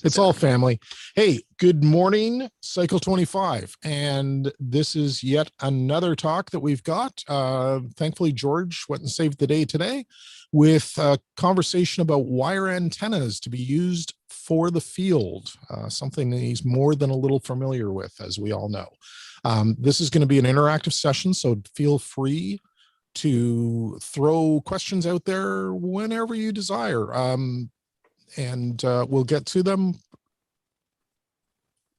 It's all family. Hey, good morning, Cycle 25. And this is yet another talk that we've got. Thankfully, George went and saved the day today with a conversation about wire antennas to be used for the field, something that he's more than a little familiar with, as we all know. This is going to be an interactive session, so feel free to throw questions out there whenever you desire. And we'll get to them.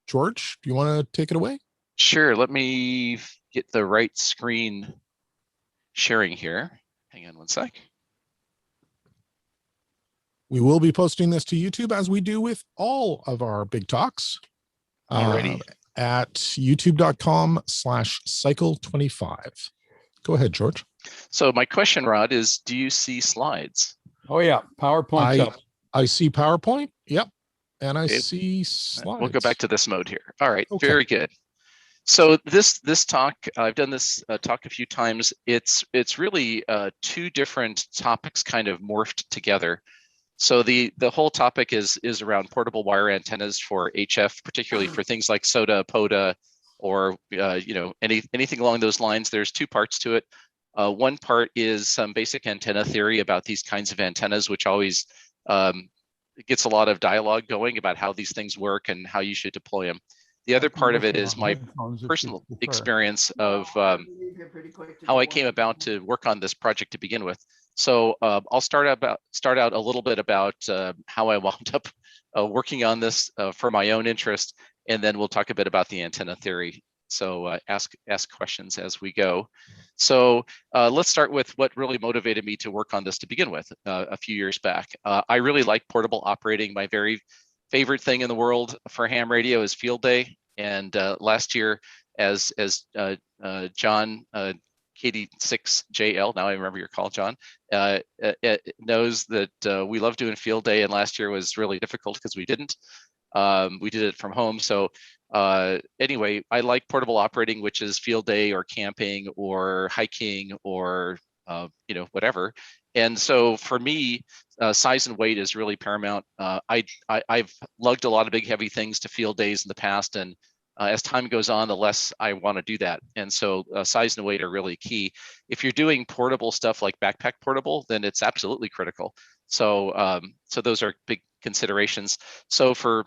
George, do you want to take it away? Sure. Let me get the right screen sharing here. Hang on one sec. We will be posting this to YouTube as we do with all of our big talks. Alrighty. At youtube.com/cycle25. Go ahead, George. So my question, Rod, is do you see slides? Oh yeah, PowerPoint's up. I see PowerPoint. Yep. And I see slides. We'll go back to this mode here. All right, okay. Very good. So this talk, I've done this talk a few times. It's really two different topics kind of morphed together. So the whole topic is around portable wire antennas for HF, particularly for things like SOTA, POTA, or anything along those lines. There's two parts to it. One part is some basic antenna theory about these kinds of antennas, which always gets a lot of dialogue going about how these things work and how you should deploy them. The other part of it is my personal experience of how I came about to work on this project to begin with. So I'll start out a little bit about how I wound up working on this for my own interest, and then we'll talk a bit about the antenna theory. So ask questions as we go. So let's start with what really motivated me to work on this to begin with a few years back. I really like portable operating. My very favorite thing in the world for ham radio is field day. And last year, as John KJ6VU, now I remember your call, John, knows that we love doing field day, and last year was really difficult because we didn't. We did it from home. So anyway, I like portable operating, which is field day or camping or hiking or whatever. And so for me, size and weight is really paramount. I've lugged a lot of big heavy things to field days in the past, and as time goes on, the less I want to do that. And so size and weight are really key. If you're doing portable stuff like backpack portable, then it's absolutely critical. So so those are big considerations. So for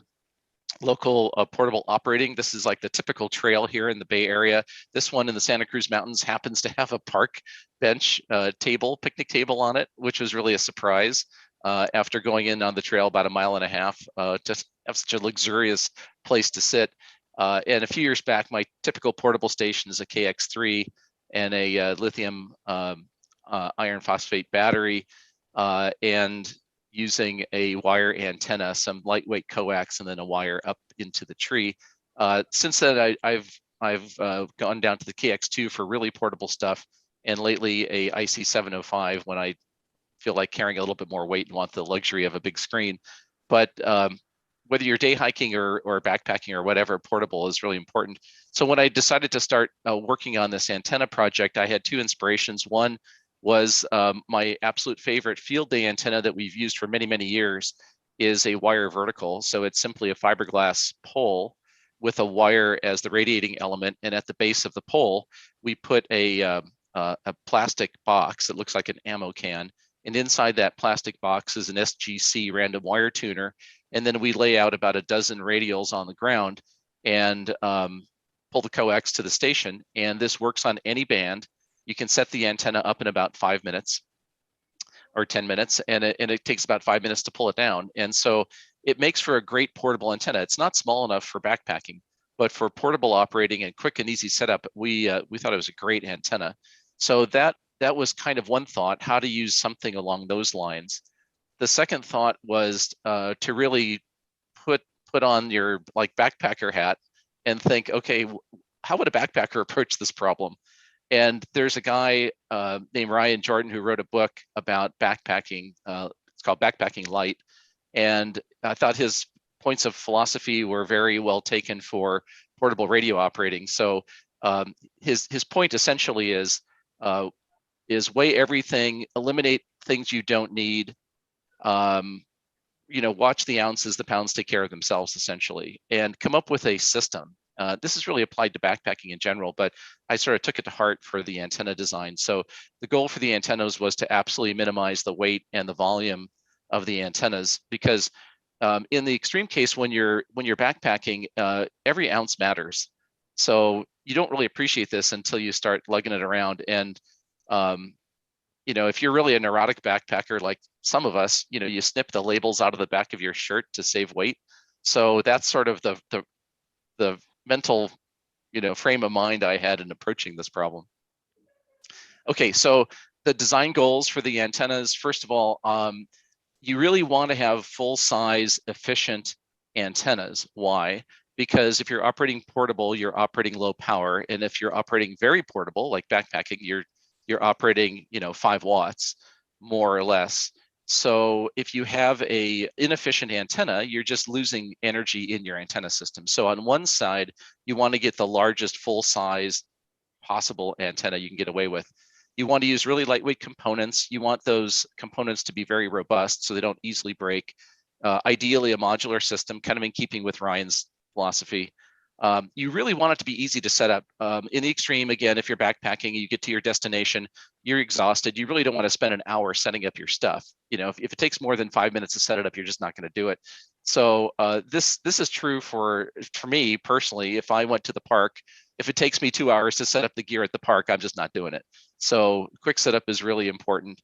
local portable operating, this is like the typical trail here in the Bay Area. This one in the Santa Cruz Mountains happens to have a park bench picnic table on it, which was really a surprise after going in on the trail about 1.5 miles to have such a luxurious place to sit. And a few years back, my typical portable station is a KX3 and a lithium iron phosphate battery, and using a wire antenna, some lightweight coax, and then a wire up into the tree. Since then, I've gone down to the KX2 for really portable stuff, and lately a IC705 when I feel like carrying a little bit more weight and want the luxury of a big screen. But whether you're day hiking or backpacking or whatever, portable is really important. So when I decided to start working on this antenna project, I had two inspirations. One was my absolute favorite field day antenna that we've used for many, many years is a wire vertical. So it's simply a fiberglass pole with a wire as the radiating element. And at the base of the pole, we put a plastic box that looks like an ammo can. And inside that plastic box is an SGC random wire tuner. And then we lay out about a dozen radials on the ground and pull the coax to the station. And this works on any band. You can set the antenna up in about 5 minutes or 10 minutes, and it takes about 5 minutes to pull it down. And so it makes for a great portable antenna. It's not small enough for backpacking, but for portable operating and quick and easy setup, we thought it was a great antenna. So that was kind of one thought, how to use something along those lines. The second thought was to really put on your like backpacker hat and think, okay, how would a backpacker approach this problem? And there's a guy named Ryan Jordan who wrote a book about backpacking. It's called Backpacking Light. And I thought his points of philosophy were very well taken for portable radio operating. So his point essentially is weigh everything, eliminate things you don't need, watch the ounces, the pounds take care of themselves essentially, and come up with a system. This is really applied to backpacking in general, but I sort of took it to heart for the antenna design. So the goal for the antennas was to absolutely minimize the weight and the volume of the antennas, because in the extreme case, when you're backpacking, every ounce matters. So you don't really appreciate this until you start lugging it around. And if you're really a neurotic backpacker like some of us, you snip the labels out of the back of your shirt to save weight. So that's sort of the mental frame of mind I had in approaching this problem. Okay, so the design goals for the antennas, first of all, you really want to have full size, efficient antennas. Why? Because if you're operating portable, you're operating low power. And if you're operating very portable, like backpacking, you're operating 5 watts, more or less. So if you have a inefficient antenna, you're just losing energy in your antenna system. So on one side, you want to get the largest full size possible antenna you can get away with. You want to use really lightweight components. You want those components to be very robust so they don't easily break. Ideally, a modular system, kind of in keeping with Ryan's philosophy. You really want it to be easy to set up. In the extreme, again, if you're backpacking, you get to your destination, you're exhausted. You really don't want to spend an hour setting up your stuff. If it takes more than 5 minutes to set it up, you're just not going to do it. So this is true for me personally. If I went to the park, if it takes me 2 hours to set up the gear at the park, I'm just not doing it. So quick setup is really important.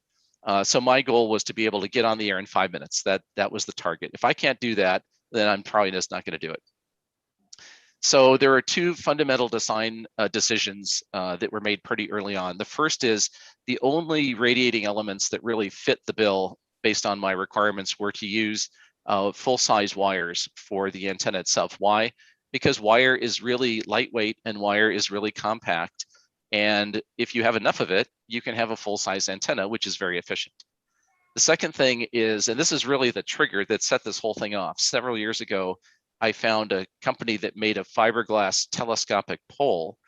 So my goal was to be able to get on the air in 5 minutes. That was the target. If I can't do that, then I'm probably just not going to do it. So there are 2 fundamental design decisions that were made pretty early on. The first is the only radiating elements that really fit the bill based on my requirements were to use full-size wires for the antenna itself. Why? Because wire is really lightweight and wire is really compact. And if you have enough of it, you can have a full-size antenna, which is very efficient. The second thing is, and this is really the trigger that set this whole thing off. Several years ago, I found a company that made a fiberglass telescopic pole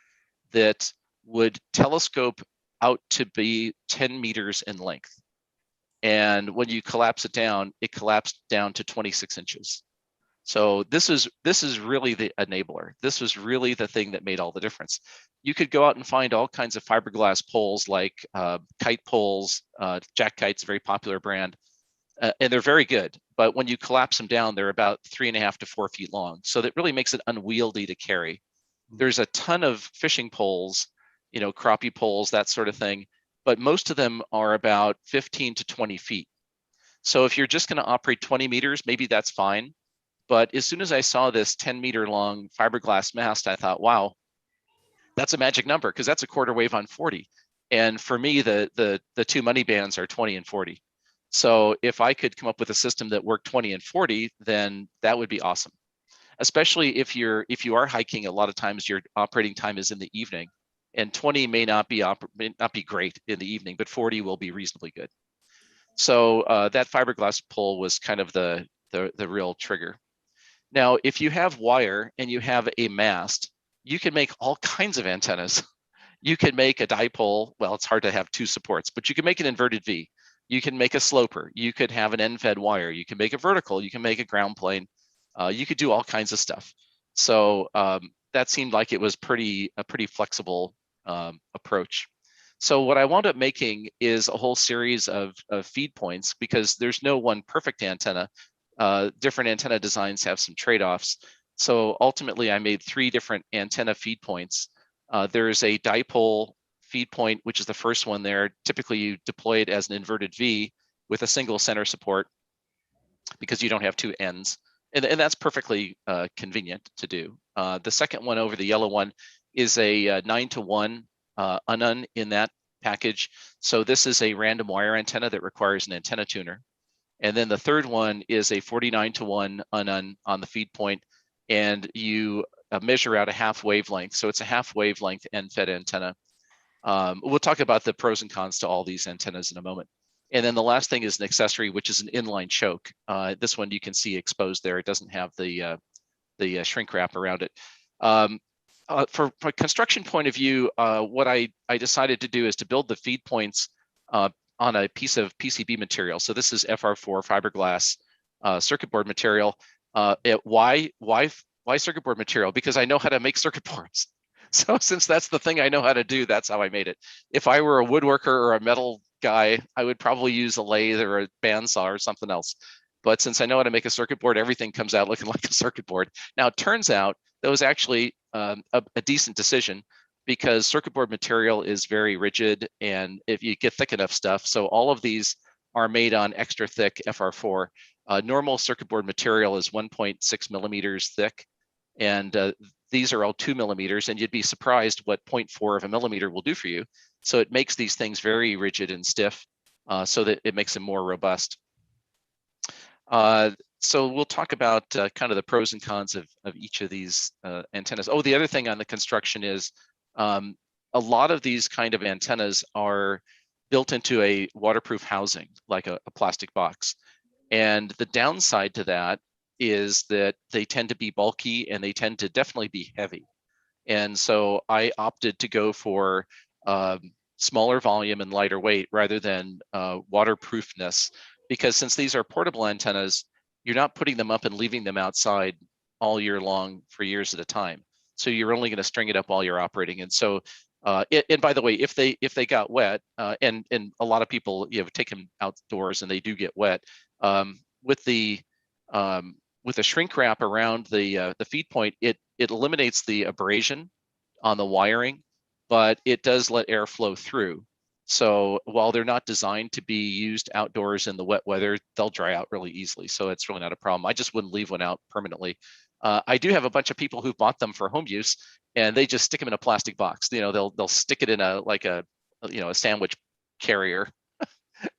that would telescope out to be 10 meters in length. And when you collapse it down, it collapsed down to 26 inches. So this is really the enabler. This was really the thing that made all the difference. You could go out and find all kinds of fiberglass poles, like kite poles. Jack Kite's a very popular brand, and they're very good. But when you collapse them down, they're about 3.5 to 4 feet long. So that really makes it unwieldy to carry. There's a ton of fishing poles, crappie poles, that sort of thing. But most of them are about 15 to 20 feet. So if you're just going to operate 20 meters, maybe that's fine. But as soon as I saw this 10-meter long fiberglass mast, I thought, wow, that's a magic number, because that's a quarter wave on 40. And for me, the 2 money bands are 20 and 40. So if I could come up with a system that worked 20 and 40, then that would be awesome. Especially if you are hiking, a lot of times your operating time is in the evening, and 20 may not be great in the evening, but 40 will be reasonably good. So that fiberglass pole was kind of the real trigger. Now, if you have wire and you have a mast, you can make all kinds of antennas. You can make a dipole. Well, it's hard to have 2 supports, but you can make an inverted V. You can make a sloper. You could have an end-fed wire. You can make a vertical. You can make a ground plane. You could do all kinds of stuff. So that seemed like it was a pretty flexible approach. So what I wound up making is a whole series of feed points, because there's no one perfect antenna. Different antenna designs have some trade-offs. So ultimately, I made 3 different antenna feed points. There's a dipole feed point, which is the first one there. Typically, you deploy it as an inverted V with a single center support, because you don't have 2 ends. And that's perfectly convenient to do. The second one over the yellow one is a 9-to-1 unun in that package. So this is a random wire antenna that requires an antenna tuner. And then the third one is a 49-to-1 unun on the feed point, and you measure out a half wavelength. So it's a half wavelength end-fed antenna. We'll talk about the pros and cons to all these antennas in a moment. And then the last thing is an accessory, which is an inline choke. This one you can see exposed there. It doesn't have the shrink wrap around it. For a construction point of view, what I decided to do is to build the feed points on a piece of PCB material. So this is FR4 fiberglass. circuit board material. Why circuit board material? Because I know how to make circuit boards. So since that's the thing I know how to do, that's how I made it. If I were a woodworker or a metal guy, I would probably use a lathe or a bandsaw or something else. But since I know how to make a circuit board, everything comes out looking like a circuit board. Now, it turns out that was actually a decent decision, because circuit board material is very rigid, and if you get thick enough stuff, so all of these are made on extra thick FR4. Normal circuit board material is 1.6 millimeters thick, and these are all 2 millimeters, and you'd be surprised what 0.4 of a millimeter will do for you. So it makes these things very rigid and stiff, so that it makes them more robust. So we'll talk about kind of the pros and cons of each of these antennas. Oh, the other thing on the construction is a lot of these kind of antennas are built into a waterproof housing, like a plastic box. And the downside to that is that they tend to be bulky, and they tend to definitely be heavy. And so I opted to go for smaller volume and lighter weight rather than waterproofness, because since these are portable antennas, you're not putting them up and leaving them outside all year long for years at a time. So you're only going to string it up while you're operating. And so, and by the way, if they got wet, and a lot of people take them outdoors and they do get wet, with the shrink wrap around the feed point, it eliminates the abrasion on the wiring, but it does let air flow through. So while they're not designed to be used outdoors in the wet weather, they'll dry out really easily. So it's really not a problem. I just wouldn't leave one out permanently. I do have a bunch of people who bought them for home use, and they just stick them in a plastic box. They'll stick it in a sandwich carrier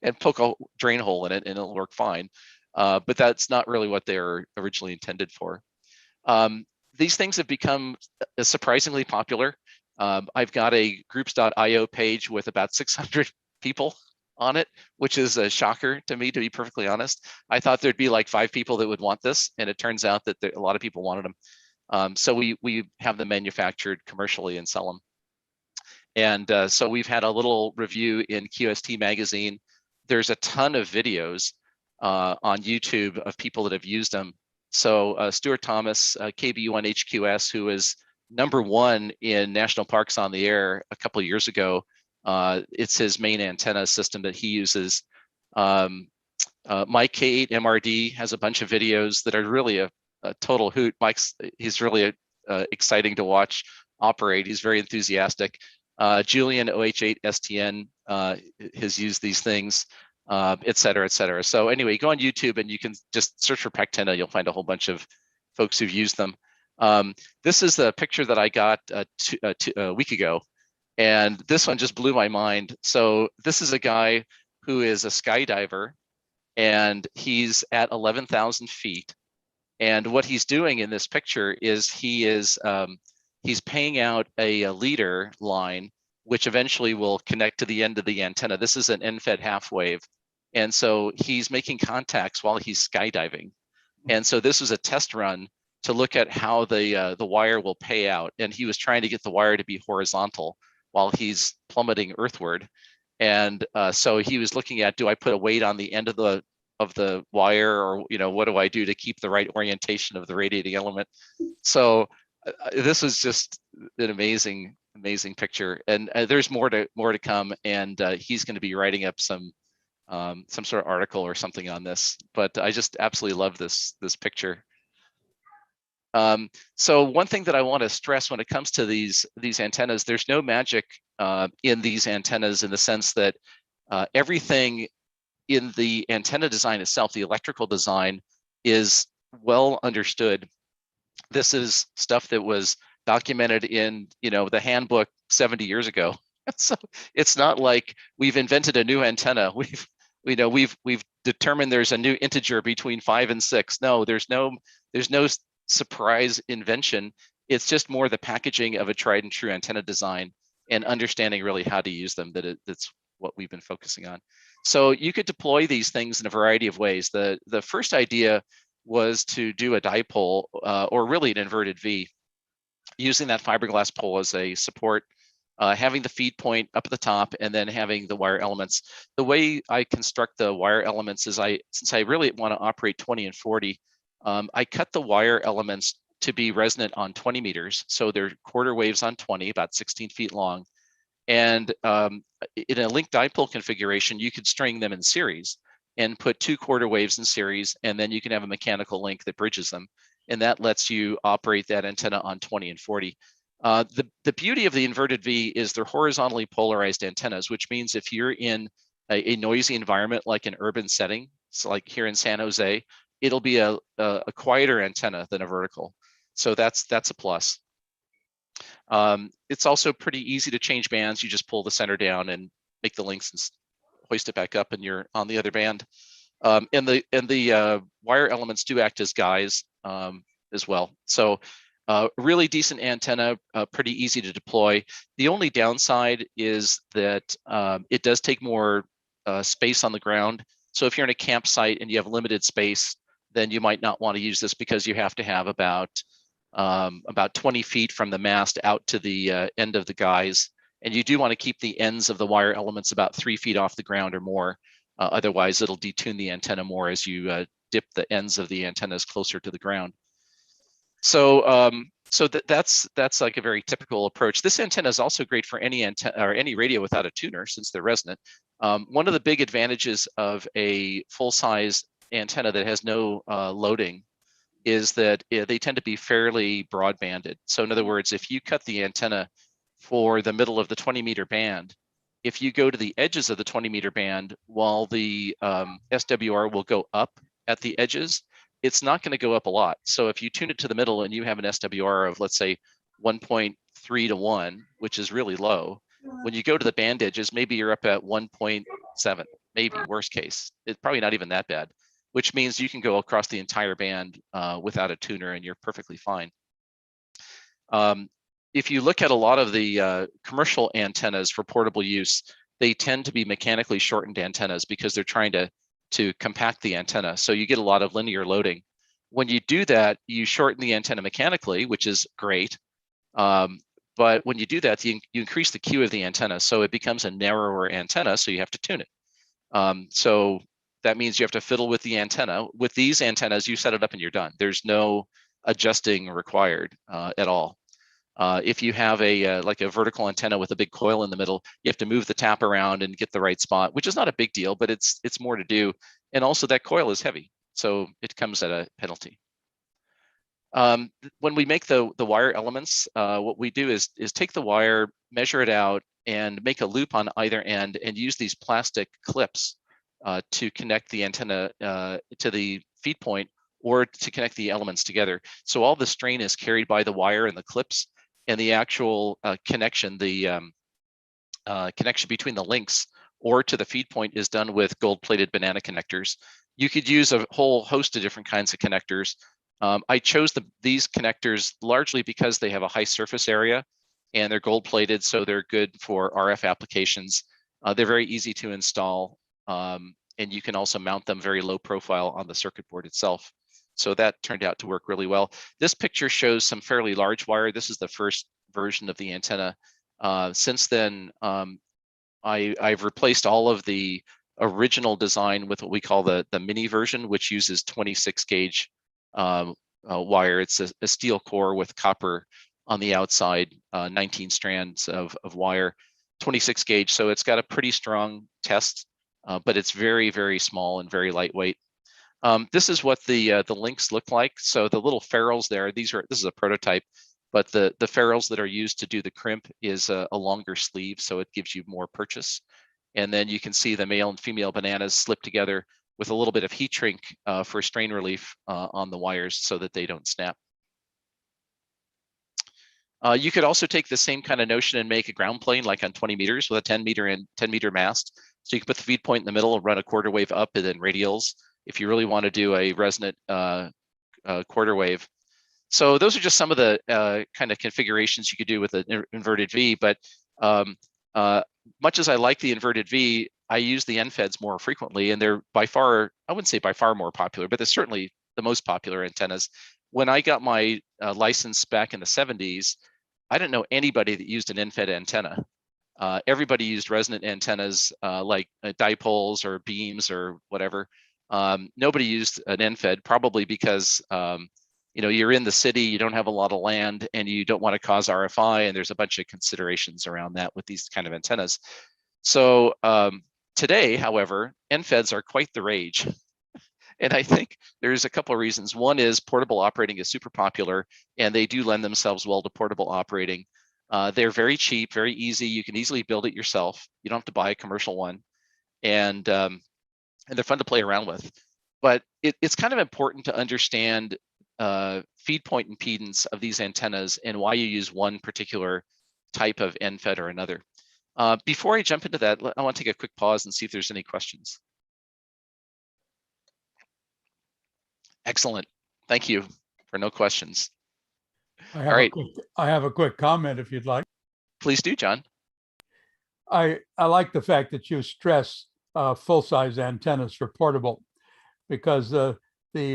and poke a drain hole in it, and it'll work fine. But that's not really what they're originally intended for. These things have become surprisingly popular. I've got a groups.io page with about 600 people on it, which is a shocker to me, to be perfectly honest. I thought there'd be like 5 people that would want this, and it turns out that a lot of people wanted them. So we have them manufactured commercially and sell them. And so we've had a little review in QST magazine. There's a ton of videos on YouTube of people that have used them. So Stuart Thomas, KBU1HQS, who is #1 in national parks on the air a couple of years ago, it's his main antenna system that he uses. Mike K8MRD has a bunch of videos that are really a total hoot. He's really exciting to watch operate. He's very enthusiastic. Julian OH8STN has used these things, et cetera, et cetera. So anyway, go on YouTube and you can just search for Pactena. You'll find a whole bunch of folks who've used them. This is the picture that I got a week ago, and this one just blew my mind. So this is a guy who is a skydiver, and he's at 11,000 feet. And what he's doing in this picture is he's paying out a leader line, which eventually will connect to the end of the antenna. This is an end-fed half wave. And so he's making contacts while he's skydiving. And so this was a test run to look at how the wire will pay out. And he was trying to get the wire to be horizontal while he's plummeting earthward. And so he was looking at, do I put a weight on the end of the wire, or what do I do to keep the right orientation of the radiating element? So this was just an amazing picture, and there's more to come. And he's going to be writing up some sort of article or something on this. But I just absolutely love this picture. So one thing that I want to stress when it comes to these antennas, there's no magic in these antennas, in the sense that everything in the antenna design itself, the electrical design, is well understood. This is stuff that was documented in the handbook 70 years ago. So it's not like we've invented a new antenna. We've determined there's a new integer between 5 and 6. No, there's no surprise invention. It's just more the packaging of a tried and true antenna design and understanding really how to use them. That's what we've been focusing on. So you could deploy these things in a variety of ways. The first idea was to do a dipole, or really an inverted V, using that fiberglass pole as a support having the feed point up at the top, and then having the wire elements. The way I construct the wire elements is since I really want to operate 20 and 40, I cut the wire elements to be resonant on 20 meters. So they're quarter waves on 20, about 16 feet long. And in a link dipole configuration, you could string them in series and put 2 quarter waves in series, and then you can have a mechanical link that bridges them. And that lets you operate that antenna on 20 and 40. The beauty of the inverted V is they're horizontally polarized antennas, which means if you're in a noisy environment like an urban setting, so like here in San Jose, it'll be a quieter antenna than a vertical. So that's a plus. It's also pretty easy to change bands. You just pull the center down and make the links and hoist it back up, and you're on the other band. And the wire elements do act as guides as well. So really decent antenna, pretty easy to deploy. The only downside is that it does take more space on the ground. So if you're in a campsite and you have limited space, then you might not want to use this, because you have to have about 20 feet from the mast out to the end of the guys. And you do want to keep the ends of the wire elements about 3 feet off the ground or more. Otherwise, it'll detune the antenna more as you dip the ends of the antennas closer to the ground. So that's like a very typical approach. This antenna is also great for any antenna or any radio without a tuner, since they're resonant. One of the big advantages of a full-size antenna that has no loading is that they tend to be fairly broadbanded. So in other words, if you cut the antenna for the middle of the 20-meter band, if you go to the edges of the 20-meter band, while the SWR will go up at the edges, it's not going to go up a lot. So if you tune it to the middle and you have an SWR of, let's say, 1.3 to 1, which is really low, when you go to the band edges, maybe you're up at 1.7, maybe worst case. It's probably not even that bad, which means you can go across the entire band without a tuner and you're perfectly fine. If you look at a lot of the commercial antennas for portable use, they tend to be mechanically shortened antennas because they're trying to compact the antenna. So you get a lot of linear loading. When you do that, you shorten the antenna mechanically, which is great. But when you do that, you increase the Q of the antenna. So it becomes a narrower antenna, so you have to tune it. So that means you have to fiddle with the antenna. With these antennas, you set it up and you're done. There's no adjusting required at all. If you have like a vertical antenna with a big coil in the middle, you have to move the tap around and get the right spot, which is not a big deal, but it's more to do. And also that coil is heavy, so it comes at a penalty. When we make the wire elements, what we do is take the wire, measure it out, and make a loop on either end, and use these plastic clips to connect the antenna to the feed point, or to connect the elements together. So all the strain is carried by the wire and the clips, and the actual connection, the connection between the links or to the feed point, is done with gold-plated banana connectors. You could use a whole host of different kinds of connectors. I chose these connectors largely because they have a high surface area and they're gold-plated, so they're good for RF applications. They're very easy to install, and you can also mount them very low profile on the circuit board itself. So that turned out to work really well. This picture shows some fairly large wire. This is the first version of the antenna. Since then, I've replaced all of the original design with what we call the mini version, which uses 26 gauge wire. It's a steel core with copper on the outside, 19 strands of wire, 26 gauge. So it's got a pretty strong test, but it's very, very small and very lightweight. This is what the links look like. So the little ferrules there, this is a prototype, but the ferrules that are used to do the crimp is a longer sleeve, so it gives you more purchase. And then you can see the male and female bananas slip together with a little bit of heat shrink for strain relief on the wires so that they don't snap. You could also take the same kind of notion and make a ground plane like on 20 meters with a 10 meter mast. So you can put the feed point in the middle and run a quarter wave up and then radials if you really want to do a resonant quarter wave. So those are just some of the kind of configurations you could do with an inverted V, but much as I like the inverted V, I use the NFEDs more frequently, and they're by far, I wouldn't say by far more popular, but they're certainly the most popular antennas. When I got my license back in the 70s, I don't know anybody that used an end-fed antenna. Everybody used resonant antennas like dipoles or beams or whatever. Nobody used an end-fed, probably because you're in the city, you don't have a lot of land, and you don't want to cause RFI, and there's a bunch of considerations around that with these kind of antennas. So today, however, end-feds are quite the rage. And I think there's a couple of reasons. One is portable operating is super popular, and they do lend themselves well to portable operating. They're very cheap, very easy. You can easily build it yourself. You don't have to buy a commercial one, and they're fun to play around with. But it's kind of important to understand feed point impedance of these antennas and why you use one particular type of end-fed or another. Before I jump into that, I want to take a quick pause and see if there's any questions. Excellent. Thank you for no questions. I have a quick comment if you'd like. Please do, John. I like the fact that you stress full-size antennas for portable, because the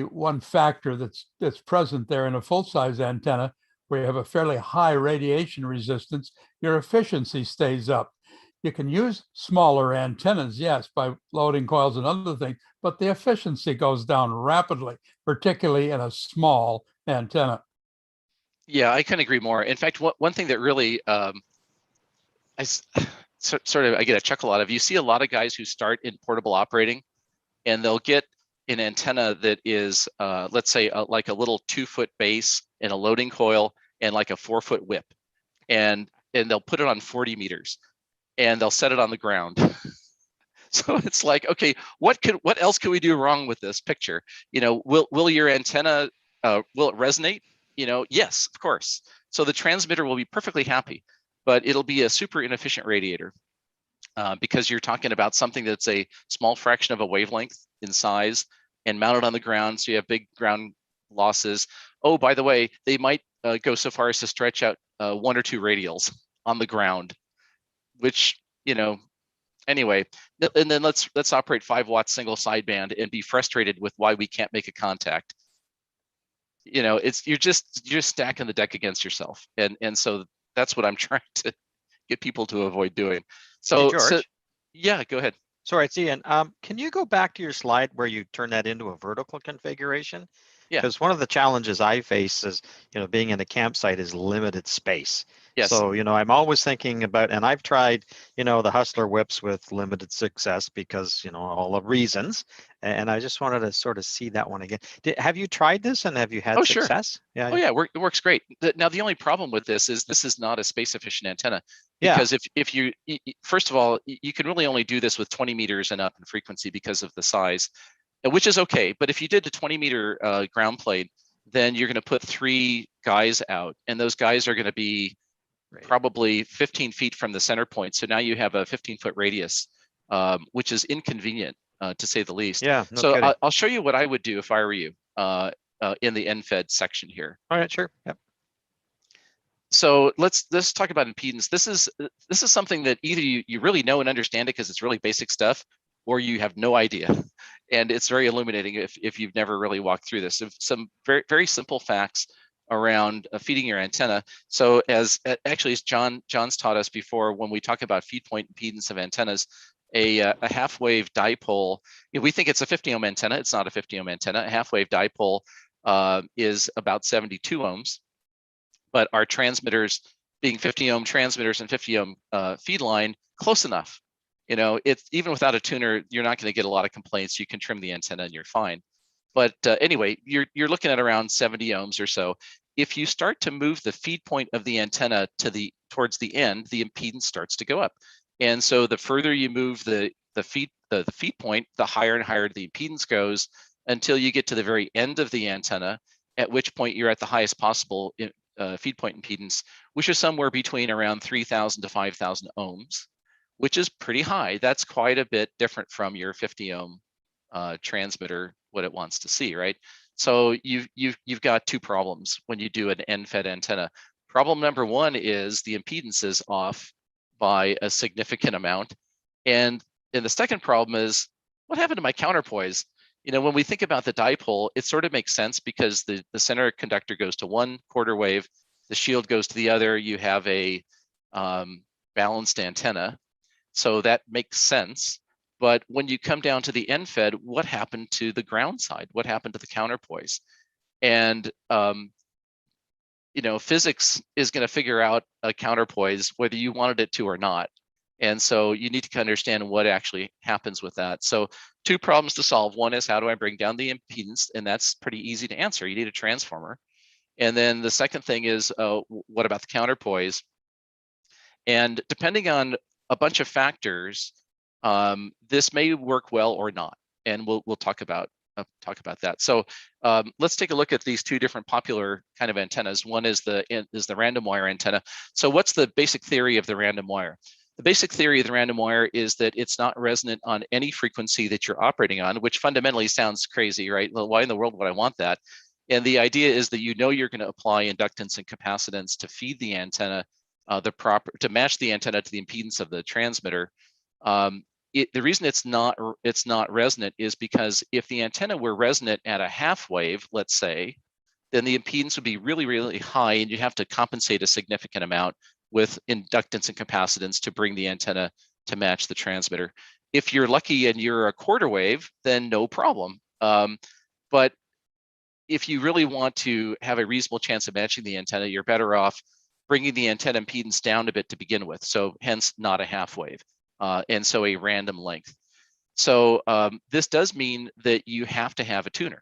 one factor that's present there in a full-size antenna, where you have a fairly high radiation resistance, your efficiency stays up. You can use smaller antennas, yes, by loading coils and other things, but the efficiency goes down rapidly, particularly in a small antenna. Yeah, I couldn't agree more. In fact, one thing that really I get a chuckle out of, you see a lot of guys who start in portable operating, and they'll get an antenna that is, let's say, like a little 2-foot base and a loading coil and like a 4-foot whip, and they'll put it on 40 meters, and they'll set it on the ground. So it's like, okay, what else can we do wrong with this picture? Will your antenna will it resonate? Yes, of course. So the transmitter will be perfectly happy, but it'll be a super inefficient radiator because you're talking about something that's a small fraction of a wavelength in size and mounted on the ground, so you have big ground losses. Oh, by the way, they might go so far as to stretch out 1 or 2 radials on the ground, which, anyway, and then let's operate 5-watt single sideband and be frustrated with why we can't make a contact. You're just stacking the deck against yourself, and so that's what I'm trying to get people to avoid doing. So, hey, George, yeah, go ahead. Sorry, it's Ian. Can you go back to your slide where you turn that into a vertical configuration? Yeah. Because one of the challenges I face is, being in a campsite is limited space. Yes. So, I'm always thinking about, and I've tried, the Hustler whips with limited success because, all the reasons. And I just wanted to sort of see that one again. Have you tried this and have you had success? Sure. Yeah. It works great. Now, the only problem with this is not a space efficient antenna. Because if you, first of all, you can really only do this with 20 meters and up in frequency because of the size, which is okay. But if you did a 20-meter ground plate, then you're going to put 3 guys out, and those guys are going to be probably 15 feet from the center point. So now you have a 15-foot radius, which is inconvenient to say the least. Yeah. No so kidding. I'll show you what I would do if I were you in the end-fed section here. All right, sure. Yep. So let's talk about impedance. This is something that either you really know and understand it because it's really basic stuff, or you have no idea, and it's very illuminating if you've never really walked through this. Some very, very simple facts around feeding your antenna. So as John's taught us before, when we talk about feed point impedance of antennas, a half wave dipole, we think it's a 50 ohm antenna. It's not a 50 ohm antenna. A half wave dipole is about 72 ohms. But our transmitters, being 50 ohm transmitters and 50 ohm feed line, close enough. It's even without a tuner, you're not going to get a lot of complaints. You can trim the antenna and you're fine. But anyway, you're looking at around 70 ohms or so. If you start to move the feed point of the antenna towards the end, the impedance starts to go up. And so the further you move the feed point, the higher and higher the impedance goes until you get to the very end of the antenna, at which point you're at the highest possible feed point impedance, which is somewhere between around 3,000 to 5,000 ohms, which is pretty high. That's quite a bit different from your 50 ohm transmitter, what it wants to see, right? So you've got 2 problems when you do an end-fed antenna. Problem number 1 is the impedance is off by a significant amount, and the second problem is, what happened to my counterpoise? When we think about the dipole, it sort of makes sense because the center conductor goes to 1 quarter wave, the shield goes to the other, you have a balanced antenna. So that makes sense. But when you come down to the end fed, what happened to the ground side? What happened to the counterpoise? And physics is going to figure out a counterpoise whether you wanted it to or not. And so you need to understand what actually happens with that. So 2 problems to solve. One is, how do I bring down the impedance? And that's pretty easy to answer. You need a transformer. And then the second thing is, what about the counterpoise? And depending on a bunch of factors, this may work well or not. And we'll talk about that. So let's take a look at these 2 different popular kind of antennas. One is the random wire antenna. So what's the basic theory of the random wire? The basic theory of the random wire is that it's not resonant on any frequency that you're operating on, which fundamentally sounds crazy, right? Well, why in the world would I want that? And the idea is that you're going to apply inductance and capacitance to feed the antenna to match the antenna to the impedance of the transmitter. The reason it's not resonant is because if the antenna were resonant at a half wave, let's say, then the impedance would be really, really high, and you have to compensate a significant amount with inductance and capacitance to bring the antenna to match the transmitter. If you're lucky and you're a quarter wave, then no problem. But if you really want to have a reasonable chance of matching the antenna, you're better off bringing the antenna impedance down a bit to begin with. So hence not a half wave, and so a random length. So this does mean that you have to have a tuner.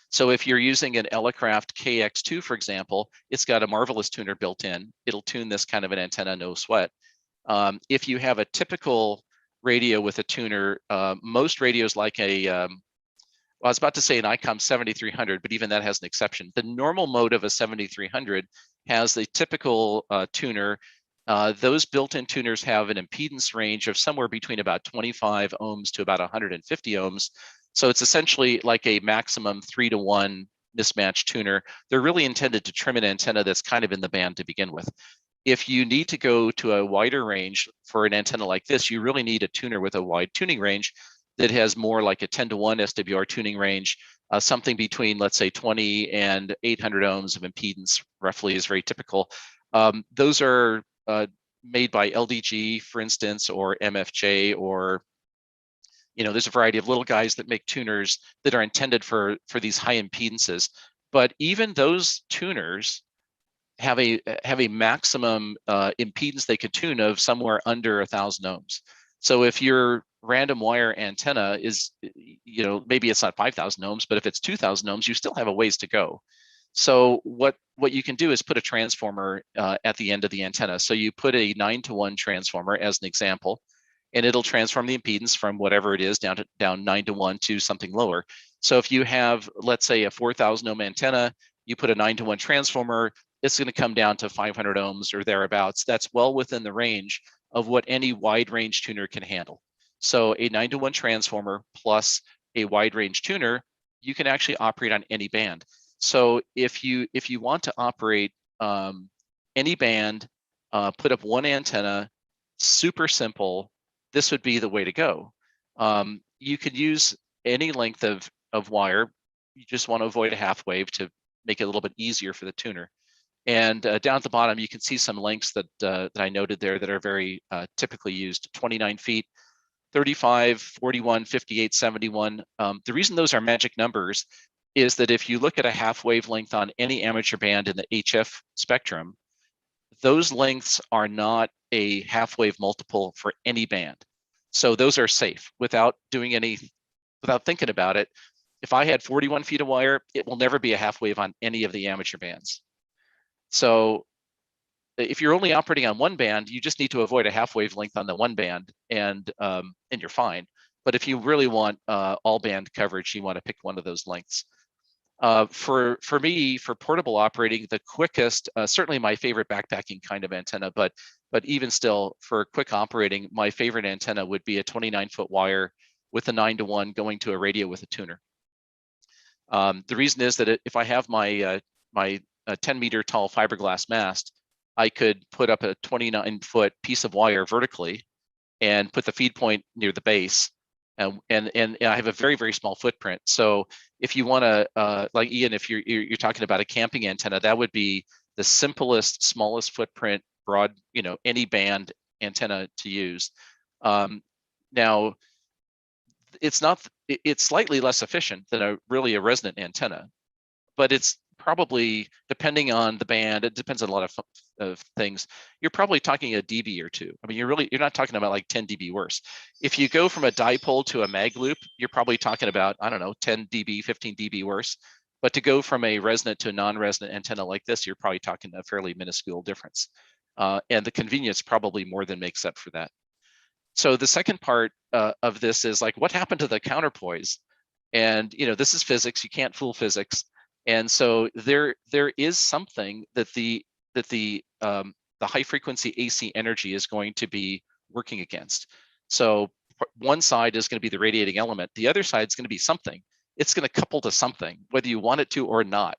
So if you're using an Elecraft KX2, for example, it's got a marvelous tuner built in. It'll tune this kind of an antenna, no sweat. If you have a typical radio with a tuner, most radios like I was about to say an ICOM 7300, but even that has an exception. The normal mode of a 7300 has the typical tuner. Those built-in tuners have an impedance range of somewhere between about 25 ohms to about 150 ohms. So it's essentially like a maximum 3-to-1 mismatch tuner. They're really intended to trim an antenna that's kind of in the band to begin with. If you need to go to a wider range for an antenna like this, you really need a tuner with a wide tuning range that has more like a 10-to-1 SWR tuning range, something between, let's say, 20 and 800 ohms of impedance, roughly, is very typical. Those are made by LDG, for instance, or MFJ, or there's a variety of little guys that make tuners that are intended for these high impedances. But even those tuners have a maximum impedance they could tune of somewhere under 1,000 ohms. So if your random wire antenna is, maybe it's not 5,000 ohms, but if it's 2,000 ohms, you still have a ways to go. So what you can do is put a transformer at the end of the antenna. So you put a 9-to-1 transformer as an example, and it'll transform the impedance from whatever it is down 9-to-1 to something lower. So if you have, let's say, a 4,000 ohm antenna, you put a 9-to-1 transformer, it's going to come down to 500 ohms or thereabouts. That's well within the range of what any wide range tuner can handle. So a 9-to-1 transformer plus a wide range tuner, you can actually operate on any band. So if you want to operate any band, put up one antenna, super simple, this would be the way to go. You could use any length of wire. You just want to avoid a half wave to make it a little bit easier for the tuner. And down at the bottom, you can see some lengths that I noted there that are very typically used: 29 feet, 35, 41, 58, 71. The reason those are magic numbers is that if you look at a half wavelength on any amateur band in the HF spectrum, those lengths are not a half wave multiple for any band. So those are safe without thinking about it. If I had 41 feet of wire, it will never be a half wave on any of the amateur bands. So if you're only operating on one band, you just need to avoid a half wavelength on the one band, and you're fine. But if you really want all band coverage, you want to pick one of those lengths. For me, for portable operating, the quickest, certainly my favorite backpacking kind of antenna, but even still, for quick operating, my favorite antenna would be a 29-foot wire with a 9-to-1 going to a radio with a tuner. The reason is that if I have my 10-meter tall fiberglass mast, I could put up a 29-foot piece of wire vertically and put the feed point near the base. And I have a very, very small footprint. So if you want to, like Ian, if you're talking about a camping antenna, that would be the simplest, smallest footprint, broad, any band antenna to use. Now, it's slightly less efficient than a resonant antenna, but it's probably, depending on the band, it depends on a lot of things. You're probably talking a dB or two. I mean, you're not talking about like 10 dB worse. If you go from a dipole to a mag loop, you're probably talking about, I don't know, 10 dB, 15 dB worse. But to go from a resonant to a non-resonant antenna like this, you're probably talking a fairly minuscule difference. And the convenience probably more than makes up for that. So the second part of this is like, what happened to the counterpoise? And this is physics. You can't fool physics. And so there is something that the high frequency AC energy is going to be working against. So one side is going to be the radiating element. The other side is going to be something. It's going to couple to something, whether you want it to or not.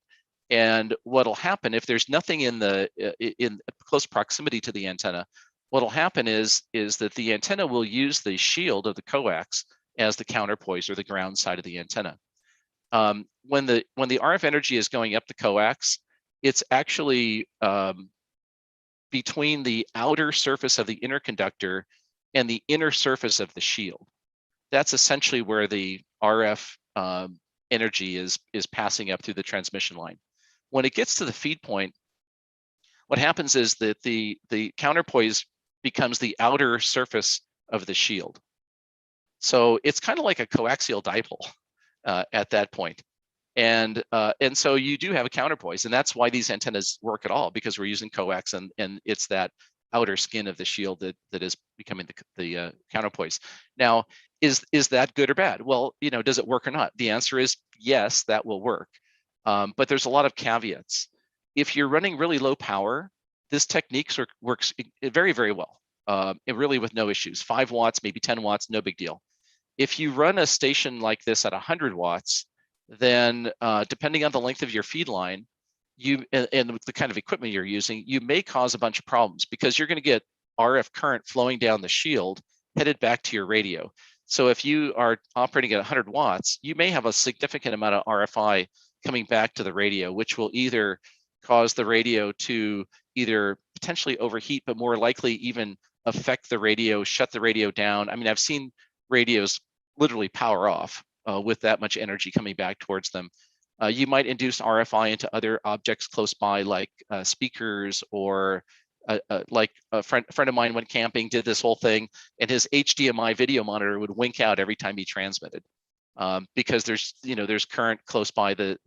And what'll happen if there's nothing in close proximity to the antenna, what'll happen is that the antenna will use the shield of the coax as the counterpoise or the ground side of the antenna. When the RF energy is going up the coax, it's actually between the outer surface of the inner conductor and the inner surface of the shield. That's essentially where the RF energy is passing up through the transmission line. When it gets to the feed point, what happens is that the counterpoise becomes the outer surface of the shield. So it's kind of like a coaxial dipole at that point. And so you do have a counterpoise, and that's why these antennas work at all, because we're using coax, and it's that outer skin of the shield that is becoming the counterpoise. Now, is that good or bad? Well, does it work or not? The answer is yes, that will work. But there's a lot of caveats. If you're running really low power, this technique works very, very well. Really with no issues. 5 watts, maybe 10 watts, no big deal. If you run a station like this at 100 watts, then depending on the length of your feed line, and the kind of equipment you're using, you may cause a bunch of problems, because you're going to get RF current flowing down the shield headed back to your radio. So if you are operating at 100 watts, you may have a significant amount of RFI coming back to the radio, which will either cause the radio to either potentially overheat, but more likely even affect the radio, shut the radio down. I mean, I've seen radios literally power off with that much energy coming back towards them. You might induce RFI into other objects close by, like speakers, or like a friend of mine went camping, did this whole thing, and his HDMI video monitor would wink out every time he transmitted, because there's current close by the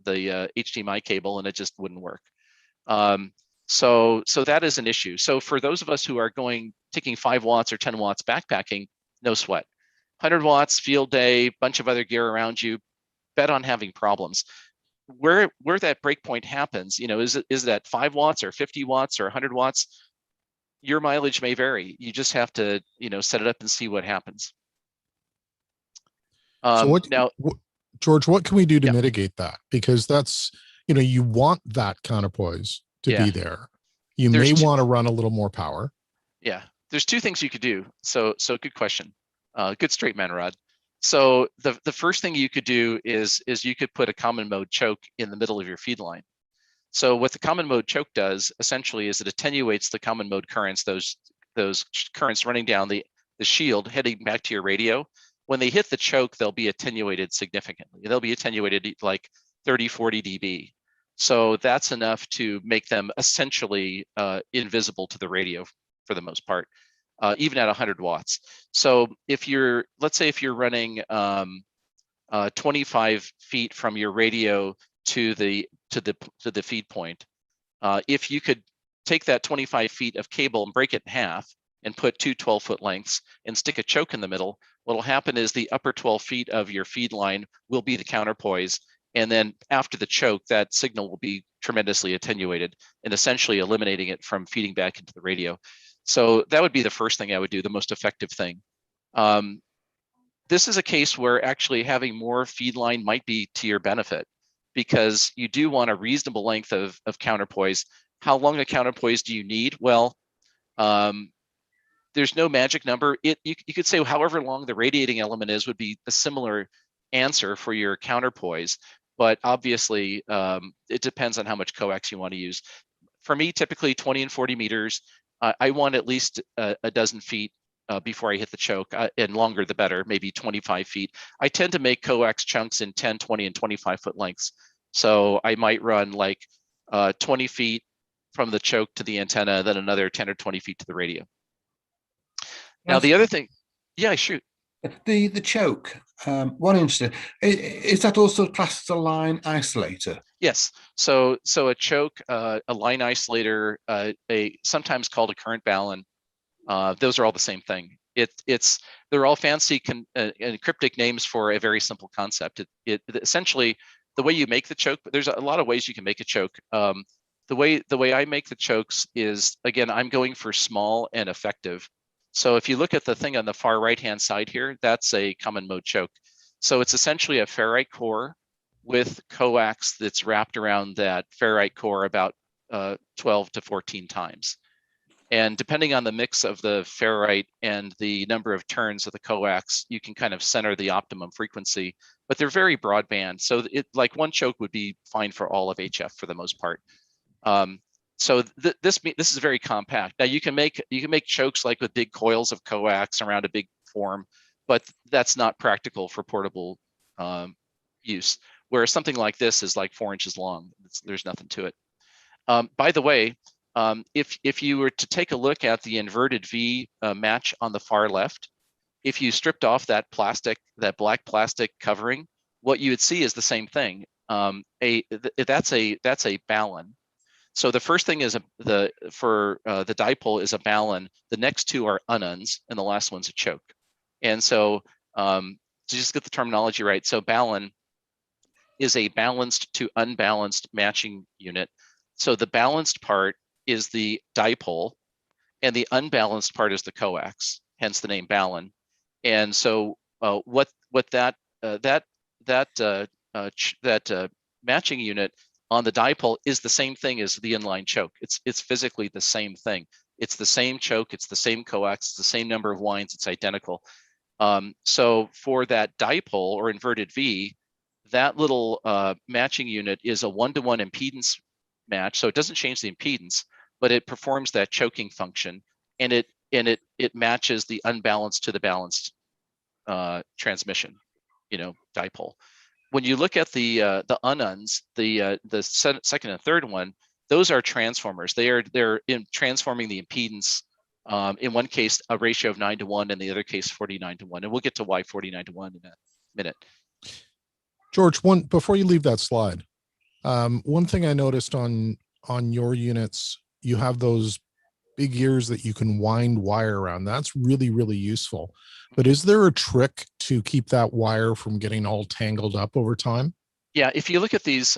HDMI cable, and it just wouldn't work. So that is an issue. So for those of us who are taking 5 watts or 10 watts backpacking, no sweat. 100 watts, field day, bunch of other gear around you, bet on having problems. Where that breakpoint happens, is that 5 watts or 50 watts or 100 watts? Your mileage may vary. You just have to, set it up and see what happens. So George, what can we do to Yeah. mitigate that? Because that's, you want that counterpoise to be there. You may want to run a little more power. Yeah, there's 2 things you could do. So good question. Good straight man, Rod. So the first thing you could do is you could put a common mode choke in the middle of your feed line. So what the common mode choke does essentially is it attenuates the common mode currents, those currents running down the shield heading back to your radio. When they hit the choke, they'll be attenuated significantly. They'll be attenuated like 30, 40 dB. So that's enough to make them essentially invisible to the radio for the most part, even at 100 watts. So let's say if you're running 25 feet from your radio to the feed point, if you could take that 25 feet of cable and break it in half and put 2 12-foot lengths and stick a choke in the middle, what'll happen is the upper 12 feet of your feed line will be the counterpoise. And then after the choke, that signal will be tremendously attenuated and essentially eliminating it from feeding back into the radio. So that would be the first thing I would do, the most effective thing. This is a case where actually having more feed line might be to your benefit, because you do want a reasonable length of counterpoise. How long a counterpoise do you need? Well, there's no magic number. You could say however long the radiating element is would be a similar answer for your counterpoise, but obviously it depends on how much coax you want to use. for me, typically 20 and 40 meters. I want at least a dozen feet before I hit the choke, and longer the better, maybe 25 feet. I tend to make coax chunks in 10, 20, and 25 foot lengths. So I might run like 20 feet from the choke to the antenna, then another 10 or 20 feet to the radio. Now, the other thing, yeah, shoot. The choke, one interesting, is that also classed as a line isolator? Yes. So a choke, a line isolator, sometimes called a current balun. Those are all the same thing. They're all fancy and cryptic names for a very simple concept. It essentially, the way you make the choke, but there's a lot of ways you can make a choke. The way I make the chokes is, again, I'm going for small and effective. So if you look at the thing on the far right-hand side here, that's a common mode choke. So it's essentially a ferrite core with coax that's wrapped around that ferrite core about 12 to 14 times. And depending on the mix of the ferrite and the number of turns of the coax, you can kind of center the optimum frequency, but they're very broadband. So like one choke would be fine for all of HF for the most part. So this is very compact. Now you can make chokes like with big coils of coax around a big form, but that's not practical for portable use. Whereas something like this is like 4 inches long. There's nothing to it. By the way, if you were to take a look at the inverted V match on the far left, if you stripped off that black plastic covering, what you would see is the same thing. That's a balun. So the first thing is the dipole is a balun. The next two are ununs, and the last one's a choke. And so to just get the terminology right, so balun is a balanced to unbalanced matching unit. So the balanced part is the dipole, and the unbalanced part is the coax. Hence the name balun. And so what that matching unit on the dipole is the same thing as the inline choke. It's physically the same thing. It's the same choke, it's the same coax, it's the same number of winds, it's identical. So for that dipole or inverted V, that little matching unit is a 1-to-1 impedance match. So it doesn't change the impedance, but it performs that choking function, and it matches the unbalanced to the balanced transmission, dipole. When you look at the ununs, the second and third one, those are transformers. They're transforming the impedance. In one case, a ratio of 9-to-1, in the other case, 49-to-1. And we'll get to why 49-to-1 in a minute. George, before you leave that slide, one thing I noticed on your units, you have those big ears that you can wind wire around. That's really, really useful. But is there a trick to keep that wire from getting all tangled up over time? Yeah, if you look at these,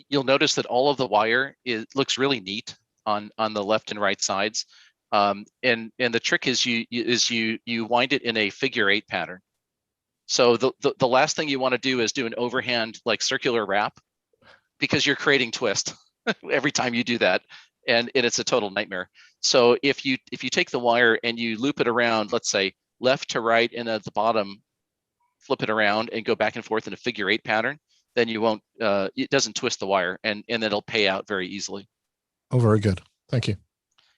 you'll notice that all of the wire looks really neat on the left and right sides. And the trick is you wind it in a figure-8 pattern. So the last thing you want to do is do an overhand like circular wrap, because you're creating twist every time you do that. And it's a total nightmare. So if you take the wire and you loop it around, let's say left to right, and at the bottom, flip it around and go back and forth in a figure-8 pattern, then you won't, it doesn't twist the wire, and it'll pay out very easily. Oh, very good. Thank you.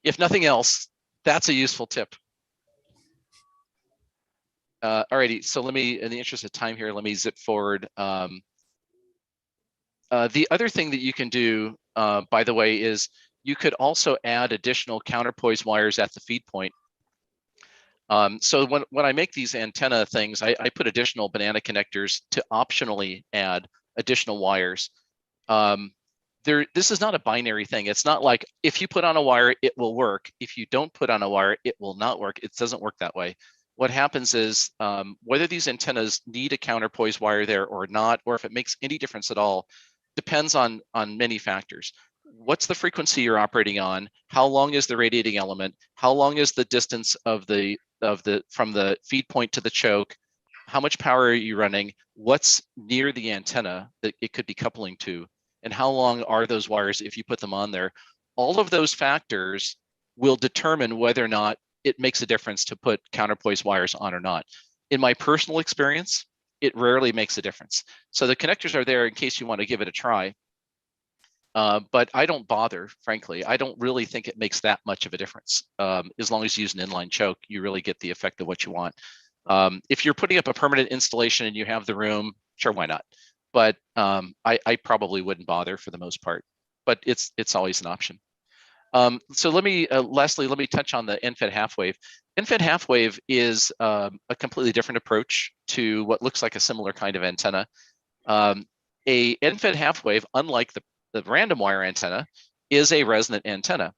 If nothing else, that's a useful tip. Alrighty, so let me, in the interest of time here, let me zip forward. The other thing that you can do, by the way, is you could also add additional counterpoise wires at the feed point. So when I make these antenna things, I put additional banana connectors to optionally add additional wires. This is not a binary thing. It's not like if you put on a wire, it will work. If you don't put on a wire, it will not work. It doesn't work that way. What happens is whether these antennas need a counterpoise wire there or not, or if it makes any difference at all, depends on many factors. What's the frequency you're operating on? How long is the radiating element? How long is the distance from the feed point to the choke? How much power are you running? What's near the antenna that it could be coupling to? And how long are those wires if you put them on there? All of those factors will determine whether or not it makes a difference to put counterpoise wires on or not. In my personal experience, it rarely makes a difference. So the connectors are there in case you want to give it a try. But I don't bother, frankly. I don't really think it makes that much of a difference. As long as you use an inline choke, you really get the effect of what you want. If you're putting up a permanent installation and you have the room, sure, why not? But I probably wouldn't bother for the most part, but it's always an option. So let me, lastly, let me touch on the end-fed half-wave. End-fed half-wave is a completely different approach to what looks like a similar kind of antenna. A end-fed half-wave, unlike the random wire antenna, is a resonant antenna.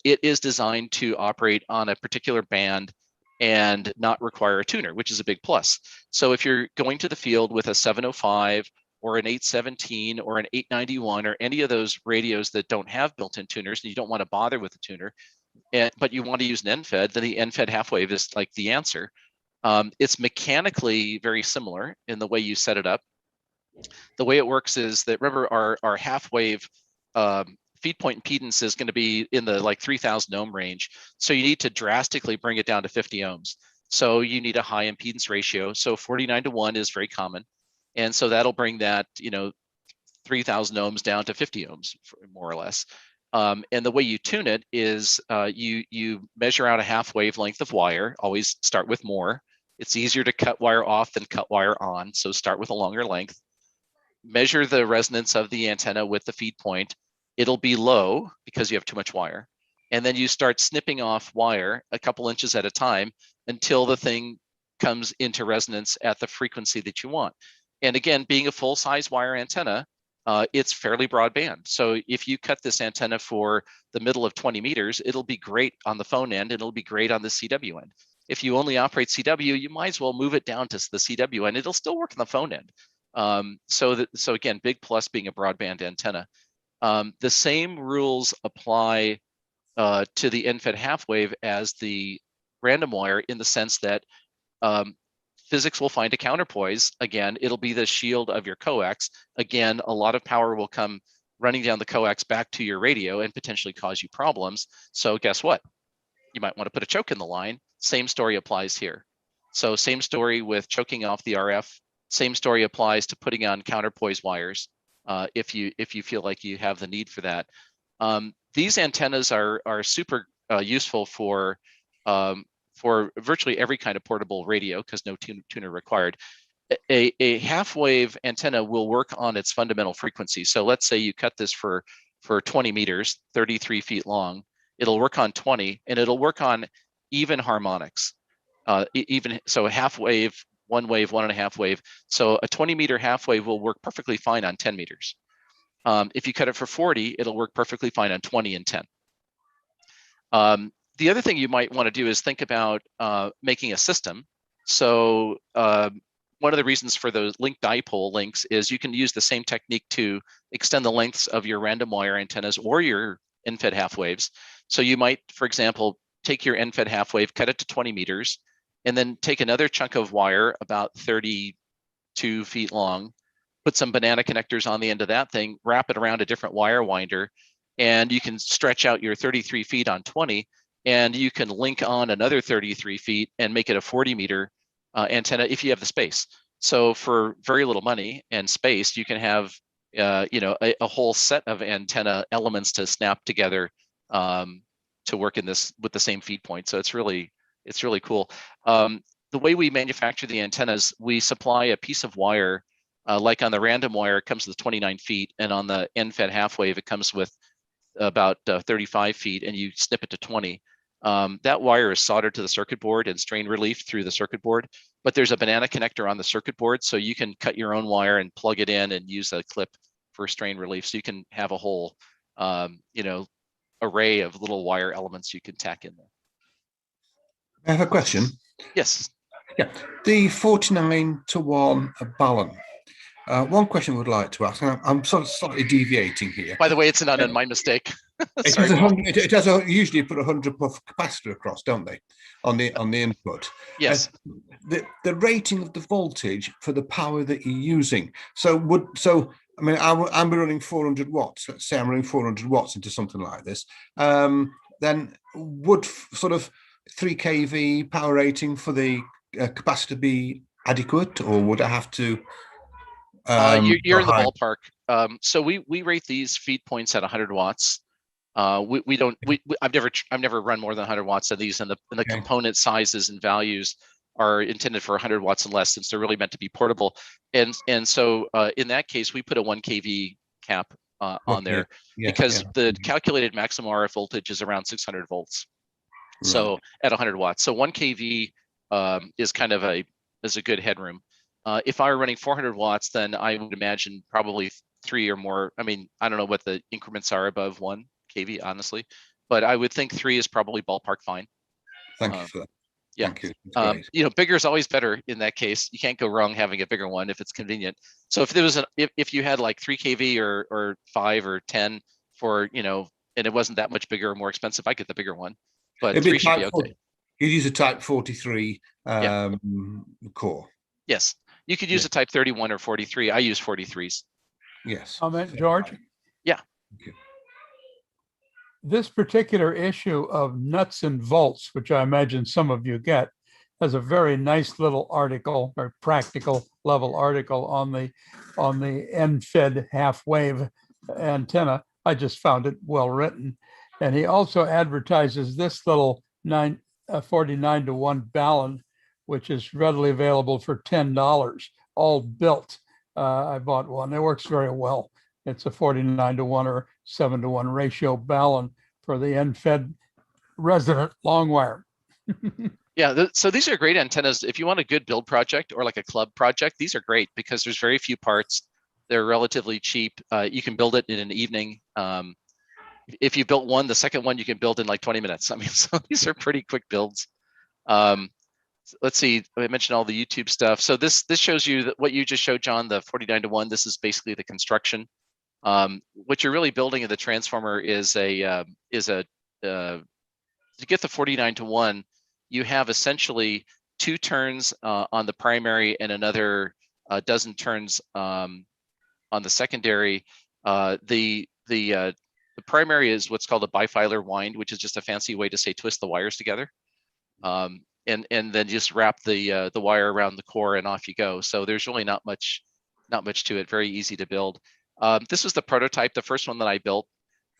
It is designed to operate on a particular band and not require a tuner, which is a big plus. So if you're going to the field with a 705 or an 817 or an 891 or any of those radios that don't have built-in tuners and you don't want to bother with a tuner, but you want to use an end-fed, then the end-fed half-wave is like the answer. It's mechanically very similar in the way you set it up. The way it works is that, remember, our half-wave feed point impedance is going to be in the like 3,000 ohm range. So you need to drastically bring it down to 50 ohms. So you need a high impedance ratio. So 49:1 is very common. And so that'll bring that, 3,000 ohms down to 50 ohms, more or less. And the way you tune it is you measure out a half wavelength of wire. Always start with more. It's easier to cut wire off than cut wire on. So start with a longer length. Measure the resonance of the antenna with the feed point. It'll be low because you have too much wire. And then you start snipping off wire a couple inches at a time until the thing comes into resonance at the frequency that you want. And again, being a full-size wire antenna, it's fairly broadband. So if you cut this antenna for the middle of 20 meters, it'll be great on the phone end, and it'll be great on the CW end. If you only operate CW, you might as well move it down to the CW end. It'll still work on the phone end. So again, big plus being a broadband antenna. The same rules apply to the end-fed half-wave as the random wire, in the sense that physics will find a counterpoise. Again, it'll be the shield of your coax. Again, a lot of power will come running down the coax back to your radio and potentially cause you problems. So guess what? You might want to put a choke in the line. Same story applies here. So same story with choking off the RF. Same story applies to putting on counterpoise wires if you feel like you have the need for that. These antennas are super useful for virtually every kind of portable radio, because no tuner required. A half-wave antenna will work on its fundamental frequency. So let's say you cut this for 20 meters, 33 feet long. It'll work on 20, and it'll work on even harmonics. So a half wave, 1 wave, 1.5 wave. So a 20-meter half wave will work perfectly fine on 10 meters. If you cut it for 40, it'll work perfectly fine on 20 and 10. The other thing you might want to do is think about making a system. So one of the reasons for those linked dipole links is you can use the same technique to extend the lengths of your random wire antennas or your end-fed half waves. So you might, for example, take your end-fed half wave, cut it to 20 meters, and then take another chunk of wire about 32 feet long, put some banana connectors on the end of that thing, wrap it around a different wire winder, and you can stretch out your 33 feet on 20, and you can link on another 33 feet and make it a 40-meter antenna if you have the space. So for very little money and space, you can have a whole set of antenna elements to snap together to work in this with the same feed point. So it's really cool. The way we manufacture the antennas, we supply a piece of wire, like on the random wire, it comes with 29 feet, and on the end-fed half wave, it comes with about 35 feet, and you snip it to 20. That wire is soldered to the circuit board and strain relief through the circuit board, but there's a banana connector on the circuit board, so you can cut your own wire and plug it in and use a clip for strain relief. So you can have a whole, array of little wire elements you can tack in there. I have a question. Yes. Yeah, the 49:1 balance. One question I would like to ask, and I'm sort of slightly deviating here. By the way, it's not my mistake. It has usually put 100 puff capacitor across, don't they, on the input? Yes. The rating of the voltage for the power that you're using. I mean, I'm running 400 watts. Let's say I'm running 400 watts into something like this. Then would sort of 3 kV power rating for the capacitor be adequate, or would I have to? You're in the ballpark. So we rate these feed points at 100 watts. I've never run more than 100 watts of these, and the Okay. component sizes and values are intended for 100 watts and less, since they're really meant to be portable. And so in that case, we put a 1 kV cap on there, Yeah, because yeah. the calculated maximum RF voltage is around 600 volts. So Right. at 100 watts, so 1 kV is kind of a good headroom. If I were running 400 watts, then I would imagine probably 3 or more. I mean, I don't know what the increments are above 1 kV, honestly, but I would think 3 is probably ballpark fine. Thank you for that. Yeah. Thank you. That's great. You know, bigger is always better in that case. You can't go wrong having a bigger one if it's convenient. So if there was if you had like 3 kV or 5 or 10 for, you know, and it wasn't that much bigger or more expensive, I get the bigger one. But It'd 3 should be okay. You'd use a Type 43 Yeah. core. Yes, you could use a Type 31 or 43. I use 43s. Yes. Comment, George? Yeah. Thank you. This particular issue of nuts and bolts, which I imagine some of you get, has a very nice little article, or practical level article on the end-fed half-wave antenna. I just found it well written. And he also advertises this little 49-to-1 ballon, which is readily available for $10, all built. I bought one. It works very well. It's a 49-to-1 or 7-to-1 ratio ballon for the end-fed resident long wire. Yeah, so these are great antennas. If you want a good build project or like a club project, these are great because there's very few parts. They're relatively cheap. You can build it in an evening. If you built one, the second one you can build in like 20 minutes. I mean, so these are pretty quick builds. Let's see, I mentioned all the YouTube stuff. So this shows you that what you just showed, John, the 49-to-1. This is basically the construction. What you're really building in the transformer is to get the 49-to-1, you have essentially 2 turns on the primary and another dozen turns on the secondary. The primary is what's called a bifilar wind, which is just a fancy way to say twist the wires together. And then just wrap the wire around the core and off you go. So there's really not much to it. Very easy to build. This was the prototype, the first one that I built,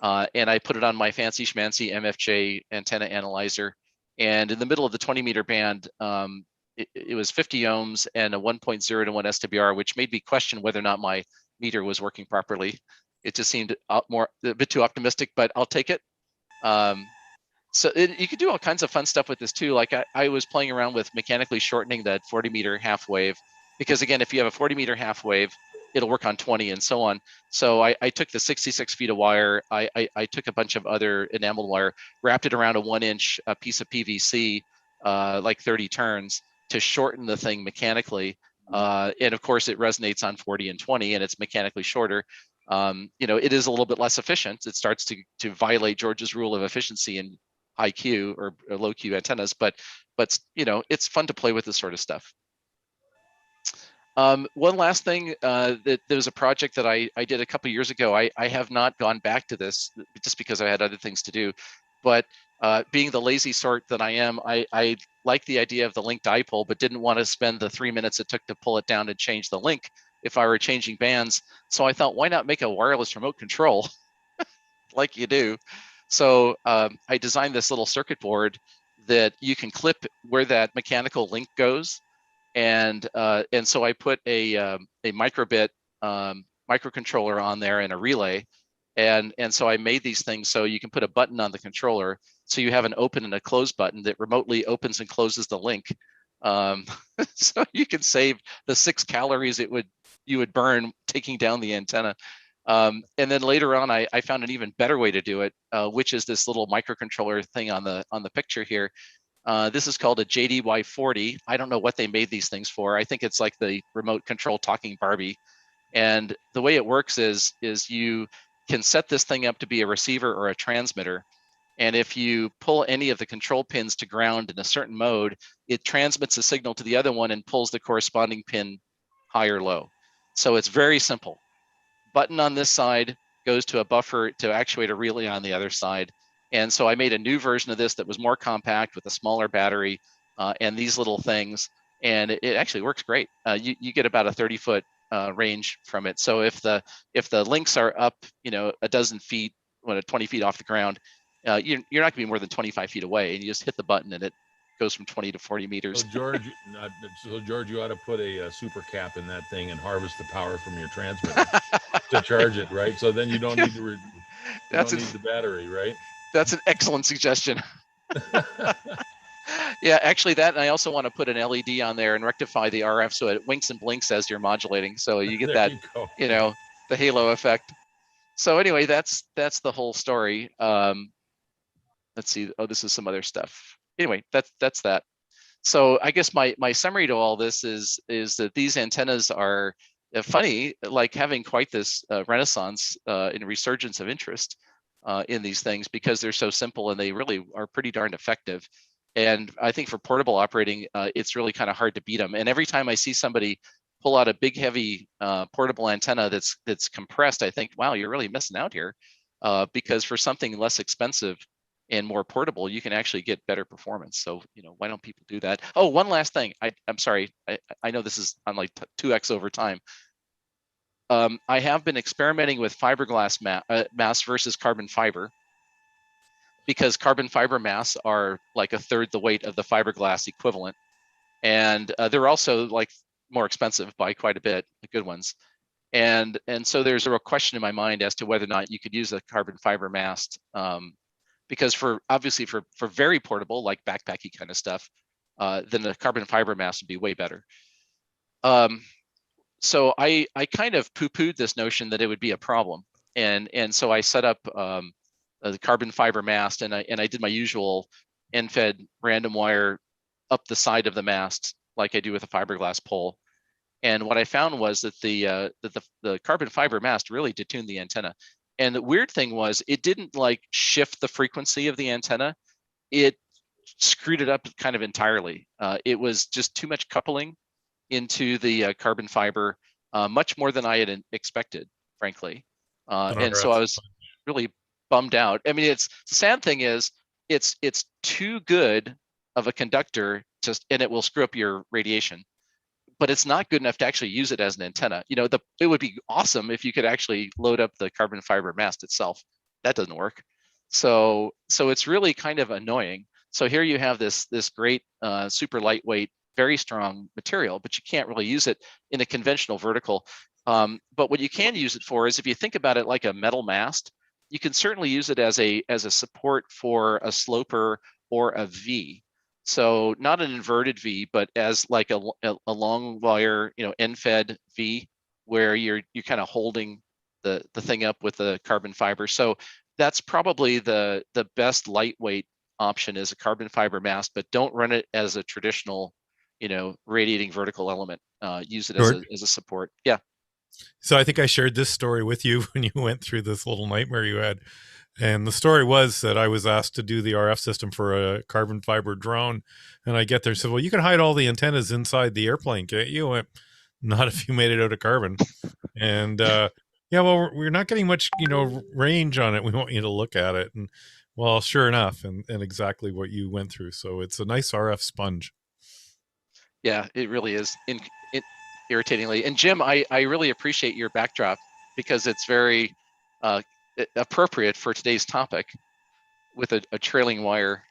and I put it on my fancy schmancy MFJ antenna analyzer. And in the middle of the 20-meter band, it was 50 ohms and a 1.0 to 1 SWR, which made me question whether or not my meter was working properly. It just seemed a bit too optimistic, but I'll take it. So you could do all kinds of fun stuff with this too. Like I was playing around with mechanically shortening that 40-meter half wave, because again, if you have a 40-meter half wave, it'll work on 20 and so on. So I took the 66 feet of wire, I took a bunch of other enameled wire, wrapped it around a 1-inch piece of PVC, like 30 turns, to shorten the thing mechanically. And of course it resonates on 40 and 20, and it's mechanically shorter. You know, it is a little bit less efficient. It starts to violate George's rule of efficiency in high Q or low Q antennas, but you know, it's fun to play with this sort of stuff. One last thing, there was a project that I did a couple years ago. I have not gone back to this just because I had other things to do, but being the lazy sort that I am, I like the idea of the link dipole, but didn't want to spend the 3 minutes it took to pull it down and change the link if I were changing bands. So I thought, why not make a wireless remote control like you do? So I designed this little circuit board that you can clip where that mechanical link goes. And so I put a microbit microcontroller on there and a relay. And so I made these things so you can put a button on the controller. So you have an open and a close button that remotely opens and closes the link. So you can save the 6 calories you would burn taking down the antenna. And then later on, I found an even better way to do it, which is this little microcontroller thing on the picture here. This is called a JDY40. I don't know what they made these things for. I think it's like the remote control talking Barbie. And the way it works is you can set this thing up to be a receiver or a transmitter. And if you pull any of the control pins to ground in a certain mode, it transmits a signal to the other one and pulls the corresponding pin high or low. So it's very simple. Button on this side goes to a buffer to actuate a relay on the other side. And so I made a new version of this that was more compact with a smaller battery and these little things. And it actually works great. You get about a 30-foot range from it. So if the links are up, a dozen feet, 20 feet off the ground, you're not gonna be more than 25 feet away, and you just hit the button and it goes from 20 to 40 meters. So George, you ought to put a super cap in that thing and harvest the power from your transmitter to charge it, right? So then you don't need to need the battery, right? That's an excellent suggestion. Yeah, actually that, and I also want to put an LED on there and rectify the RF so it winks and blinks as you're modulating. So you get that, the halo effect. So anyway, that's the whole story. Let's see. Oh, this is some other stuff. Anyway, that's that. So I guess my summary to all this is that these antennas are funny, like having quite this renaissance and resurgence of interest in these things because they're so simple and they really are pretty darn effective. And I think for portable operating, it's really kind of hard to beat them. And every time I see somebody pull out a big, heavy portable antenna that's compressed, I think, wow, you're really missing out here, because for something less expensive and more portable, you can actually get better performance. So, why don't people do that? Oh, one last thing. I'm sorry. I know this is on like 2x over time. I have been experimenting with fiberglass mass versus carbon fiber, because carbon fiber mass are like a third the weight of the fiberglass equivalent. And they're also like more expensive by quite a bit, the good ones. And so there's a real question in my mind as to whether or not you could use a carbon fiber mast, because obviously for very portable, like backpacky kind of stuff, then the carbon fiber mast would be way better. So I kind of poo-pooed this notion that it would be a problem. And so I set up the carbon fiber mast, and I did my usual end-fed random wire up the side of the mast like I do with a fiberglass pole. And what I found was that the carbon fiber mast really detuned the antenna. And the weird thing was it didn't like shift the frequency of the antenna. It screwed it up kind of entirely. It was just too much coupling into the carbon fiber, much more than I had expected, frankly. And so I was really bummed out. I mean, the sad thing is it's too good of a conductor and it will screw up your radiation, but it's not good enough to actually use it as an antenna. It would be awesome if you could actually load up the carbon fiber mast itself. That doesn't work. So it's really kind of annoying. So here you have this great, super lightweight, very strong material, but you can't really use it in a conventional vertical. But what you can use it for is, if you think about it like a metal mast, you can certainly use it as a support for a sloper or a V. So not an inverted V, but as like a long wire, end-fed V, where you're kind of holding the thing up with the carbon fiber. So that's probably the best lightweight option, is a carbon fiber mast, but don't run it as a traditional, radiating vertical element. Use it as a support. Yeah. So I think I shared this story with you when you went through this little nightmare you had. And the story was that I was asked to do the RF system for a carbon fiber drone. And I get there and said, well, you can hide all the antennas inside the airplane, can't you? I went, not if you made it out of carbon. And yeah, well, we're not getting much, range on it. We want you to look at it. And well, sure enough, and exactly what you went through. So it's a nice RF sponge. Yeah, it really is. Irritatingly. And Jim, I really appreciate your backdrop, because it's very appropriate for today's topic, with a trailing wire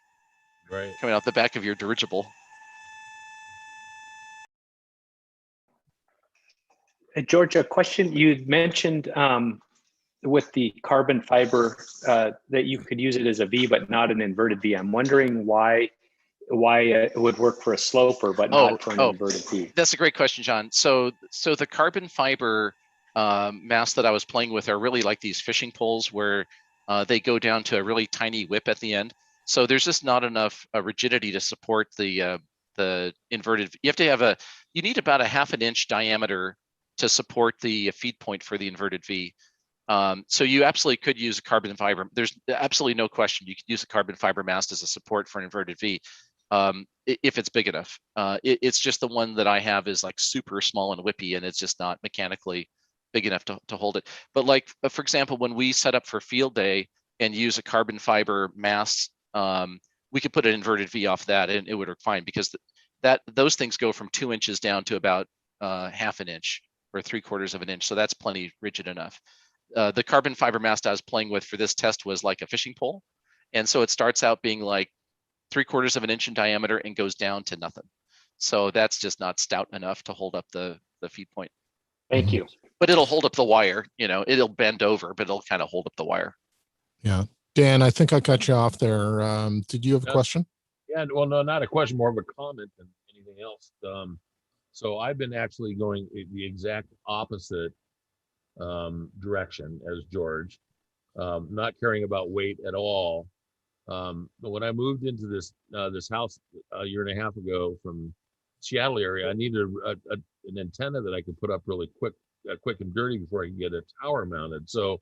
coming out the back of your dirigible. George, a question you'd mentioned with the carbon fiber that you could use it as a V, but not an inverted V. I'm wondering why it would work for a sloper, but not for an inverted V. That's a great question, John. So the carbon fiber masts that I was playing with are really like these fishing poles, where they go down to a really tiny whip at the end. So there's just not enough rigidity to support the inverted. You need about a 1/2 inch diameter to support the feed point for the inverted V. So you absolutely could use a carbon fiber. There's absolutely no question you could use a carbon fiber mast as a support for an inverted V, if it's big enough. It's just the one that I have is like super small and whippy, and it's just not mechanically big enough to hold it. But like, for example, when we set up for field day and use a carbon fiber mast, we could put an inverted V off that and it would work fine, because those things go from 2 inches down to about 1/2 inch, or 3/4 of an inch. So that's plenty rigid enough. The carbon fiber mast I was playing with for this test was like a fishing pole. And so it starts out being like 3/4 of an inch in diameter and goes down to nothing. So that's just not stout enough to hold up the feed point. Thank you. But it'll hold up the wire, you know, it'll bend over, but it'll kind of hold up the wire. Yeah. Dan, I think I cut you off there. Did you have a Yeah. question? Yeah, well, no, not a question, more of a comment than anything else. So I've been actually going the exact opposite direction as George, not caring about weight at all. But when I moved into this house a year and a half ago from Seattle area, I needed an antenna that I could put up really quick and dirty before I could get a tower mounted. So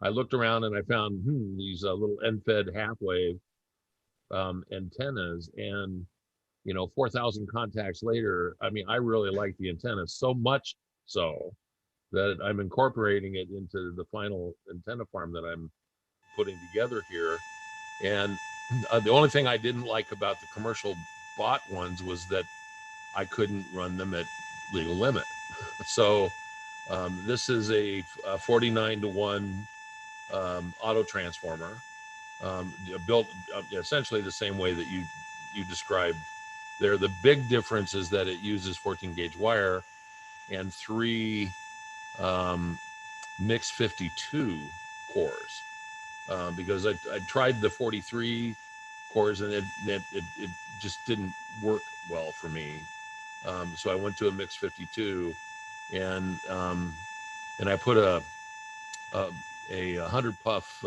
I looked around and I found these little end-fed half-wave antennas, and 4,000 contacts later, I mean, I really like the antenna so much so that I'm incorporating it into the final antenna farm that I'm putting together here. And the only thing I didn't like about the commercial bought ones was that I couldn't run them at legal limit. So this is a 49-to-1 auto transformer, built essentially the same way that you described there. The big difference is that it uses 14 gauge wire and 3 mix 52 cores, because I tried the 43 cores and it just didn't work well for me. So I went to a mix 52, and I put a 100 puff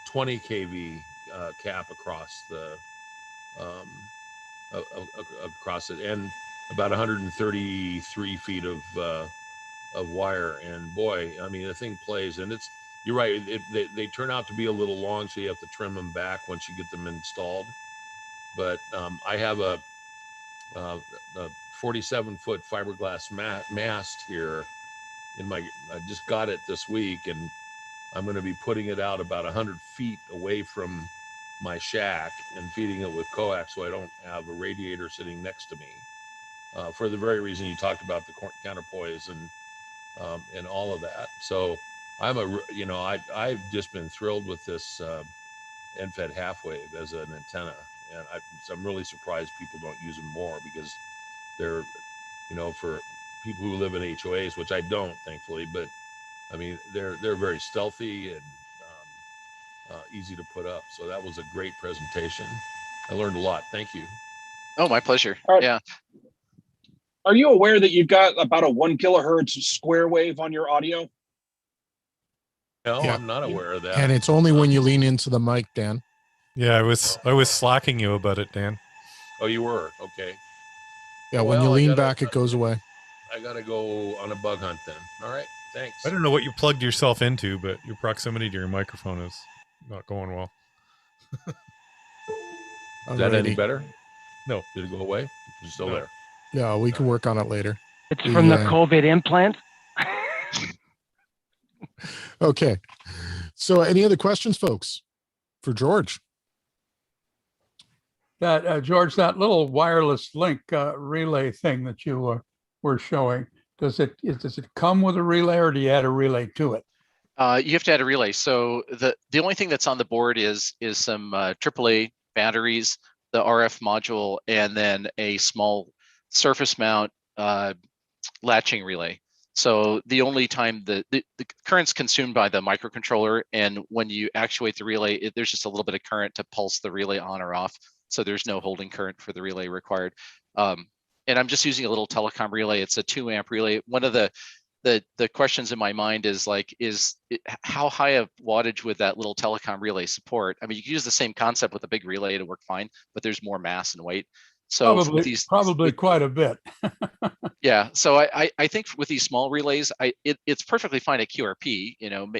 20 kV cap across the across it, and about 133 feet of wire. And boy, I mean, the thing plays, and you're right, they turn out to be a little long, so you have to trim them back once you get them installed. But I have a 47-foot fiberglass mast here I just got it this week, and I'm going to be putting it out about 100 feet away from my shack and feeding it with coax, so I don't have a radiator sitting next to me, for the very reason you talked about, the counterpoise and all of that. So I've just been thrilled with this end-fed half-wave as an antenna, and I'm really surprised people don't use them more, because they're, for people who live in HOAs, which I don't, thankfully, but I mean, they're very stealthy and easy to put up. So that was a great presentation. I learned a lot. Thank you. Oh, my pleasure. All right. Yeah. Are you aware that you've got about a 1 kilohertz square wave on your audio? No, Yeah. I'm not aware of that. And it's only when you lean into the mic, Dan. Yeah, I was slacking you about it, Dan. Oh, you were? Okay. Yeah, when you Well, lean back, it goes away. I got to go on a bug hunt then. All right. Thanks. I don't know what you plugged yourself into, but your proximity to your microphone is not going well. Is that any Alrighty. better? No. Did it go away? It's still No. there. Yeah, we can work on it later. It's from the COVID implant. Okay. So any other questions, folks, for George? That George, that little wireless link relay thing that you were showing, does it come with a relay, or do you add a relay to it? You have to add a relay. So the only thing that's on the board is some AAA batteries, the RF module, and then a small surface mount latching relay. So the only time the current's consumed by the microcontroller, and when you actuate the relay, there's just a little bit of current to pulse the relay on or off. So there's no holding current for the relay required. And I'm just using a little telecom relay. It's a 2 amp relay. One of the questions in my mind is how high a wattage would that little telecom relay support? I mean, you can use the same concept with a big relay to work fine, but there's more mass and weight. So probably quite a bit. Yeah. So I think with these small relays, it's perfectly fine at QRP,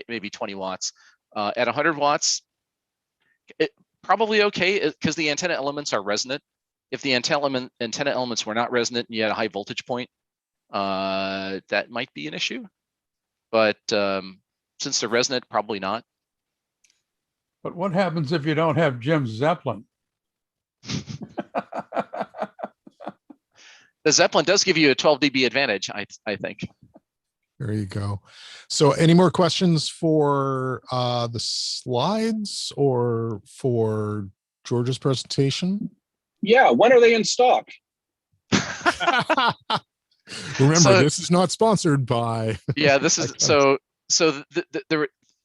maybe 20 watts. At 100 watts, probably okay, because the antenna elements are resonant. If the antenna elements were not resonant and you had a high voltage point, that might be an issue. But since they're resonant, probably not. But what happens if you don't have Jim Zeppelin? The Zeppelin does give you a 12 dB advantage, I think. There you go. So any more questions for the slides or for George's presentation? Yeah, when are they in stock? Remember, So- this is not sponsored by. Yeah, this is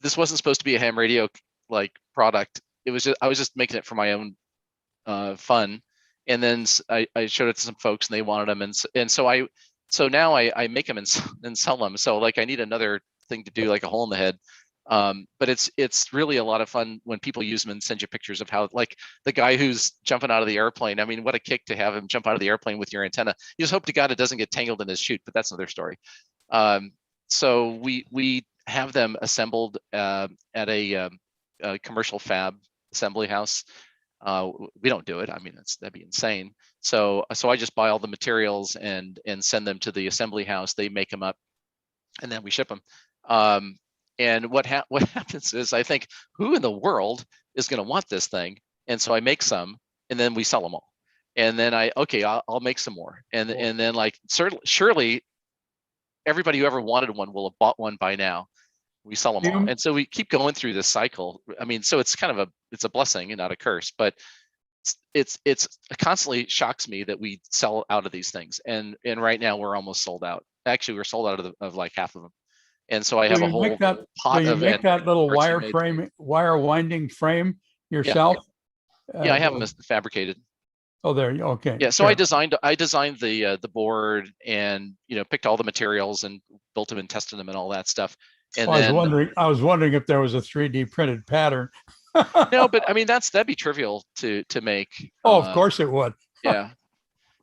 this wasn't supposed to be a ham radio like product. It was just I was just making it for my own fun, and then I showed it to some folks and they wanted them, and so now I make them and sell them. So like I need another thing to do, like a hole in the head. But it's really a lot of fun when people use them and send you pictures of how, like the guy who's jumping out of the airplane. I mean, what a kick to have him jump out of the airplane with your antenna. You just hope to God it doesn't get tangled in his chute, but that's another story. So we have them assembled at a commercial fab assembly house. We don't do it. I mean, that'd be insane. So I just buy all the materials and send them to the assembly house. They make them up, and then we ship them. And what happens is I think, who in the world is going to want this thing? And so I make some, and then we sell them all. And then I'll make some more. And then like surely everybody who ever wanted one will have bought one by now. We sell them all. And so we keep going through this cycle. I mean, so it's kind of it's a blessing and not a curse, but it constantly shocks me that we sell out of these things. And right now we're almost sold out. Actually, we're sold out of like half of them. And so I have a whole pot of make that little parts wire winding frame yourself. Yeah, I have them fabricated. Oh, there you okay. Yeah, so I designed the board, and picked all the materials and built them and tested them and all that stuff. And I was wondering if there was a 3D printed pattern. No, but I mean that'd be trivial to make. Oh, of course it would. Yeah.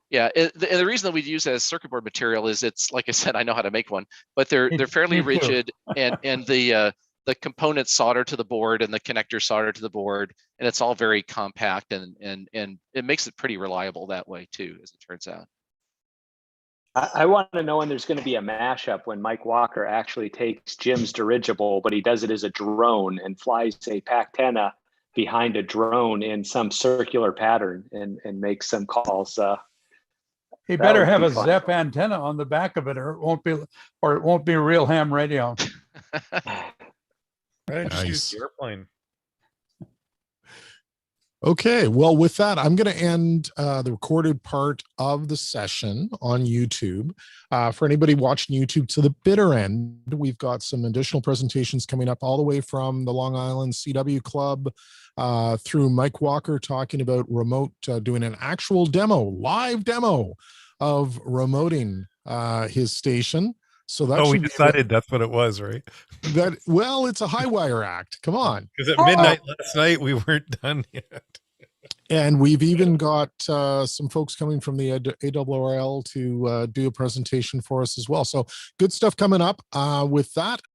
Yeah, the reason that we use it as circuit board material is it's, like I said, I know how to make one, but they're fairly rigid, and the components solder to the board and the connectors solder to the board, and it's all very compact, and it makes it pretty reliable that way too, as it turns out. I want to know when there's going to be a mashup when Mike Walker actually takes Jim's dirigible, but he does it as a drone and flies a Pactena behind a drone in some circular pattern and makes some calls. He better have a ZEP antenna on the back of it, or it won't be real ham radio. Right, just use the airplane. Okay, well, with that, I'm going to end the recorded part of the session on YouTube. For anybody watching YouTube to the bitter end, we've got some additional presentations coming up all the way from the Long Island CW Club through Mike Walker talking about remote, doing an actual live demo of remoting his station. So that we decided that's what it was, right? Well, it's a high wire act. Come on. Because at midnight last night, we weren't done yet. And we've even got some folks coming from the ARRL to do a presentation for us as well. So good stuff coming up. With that,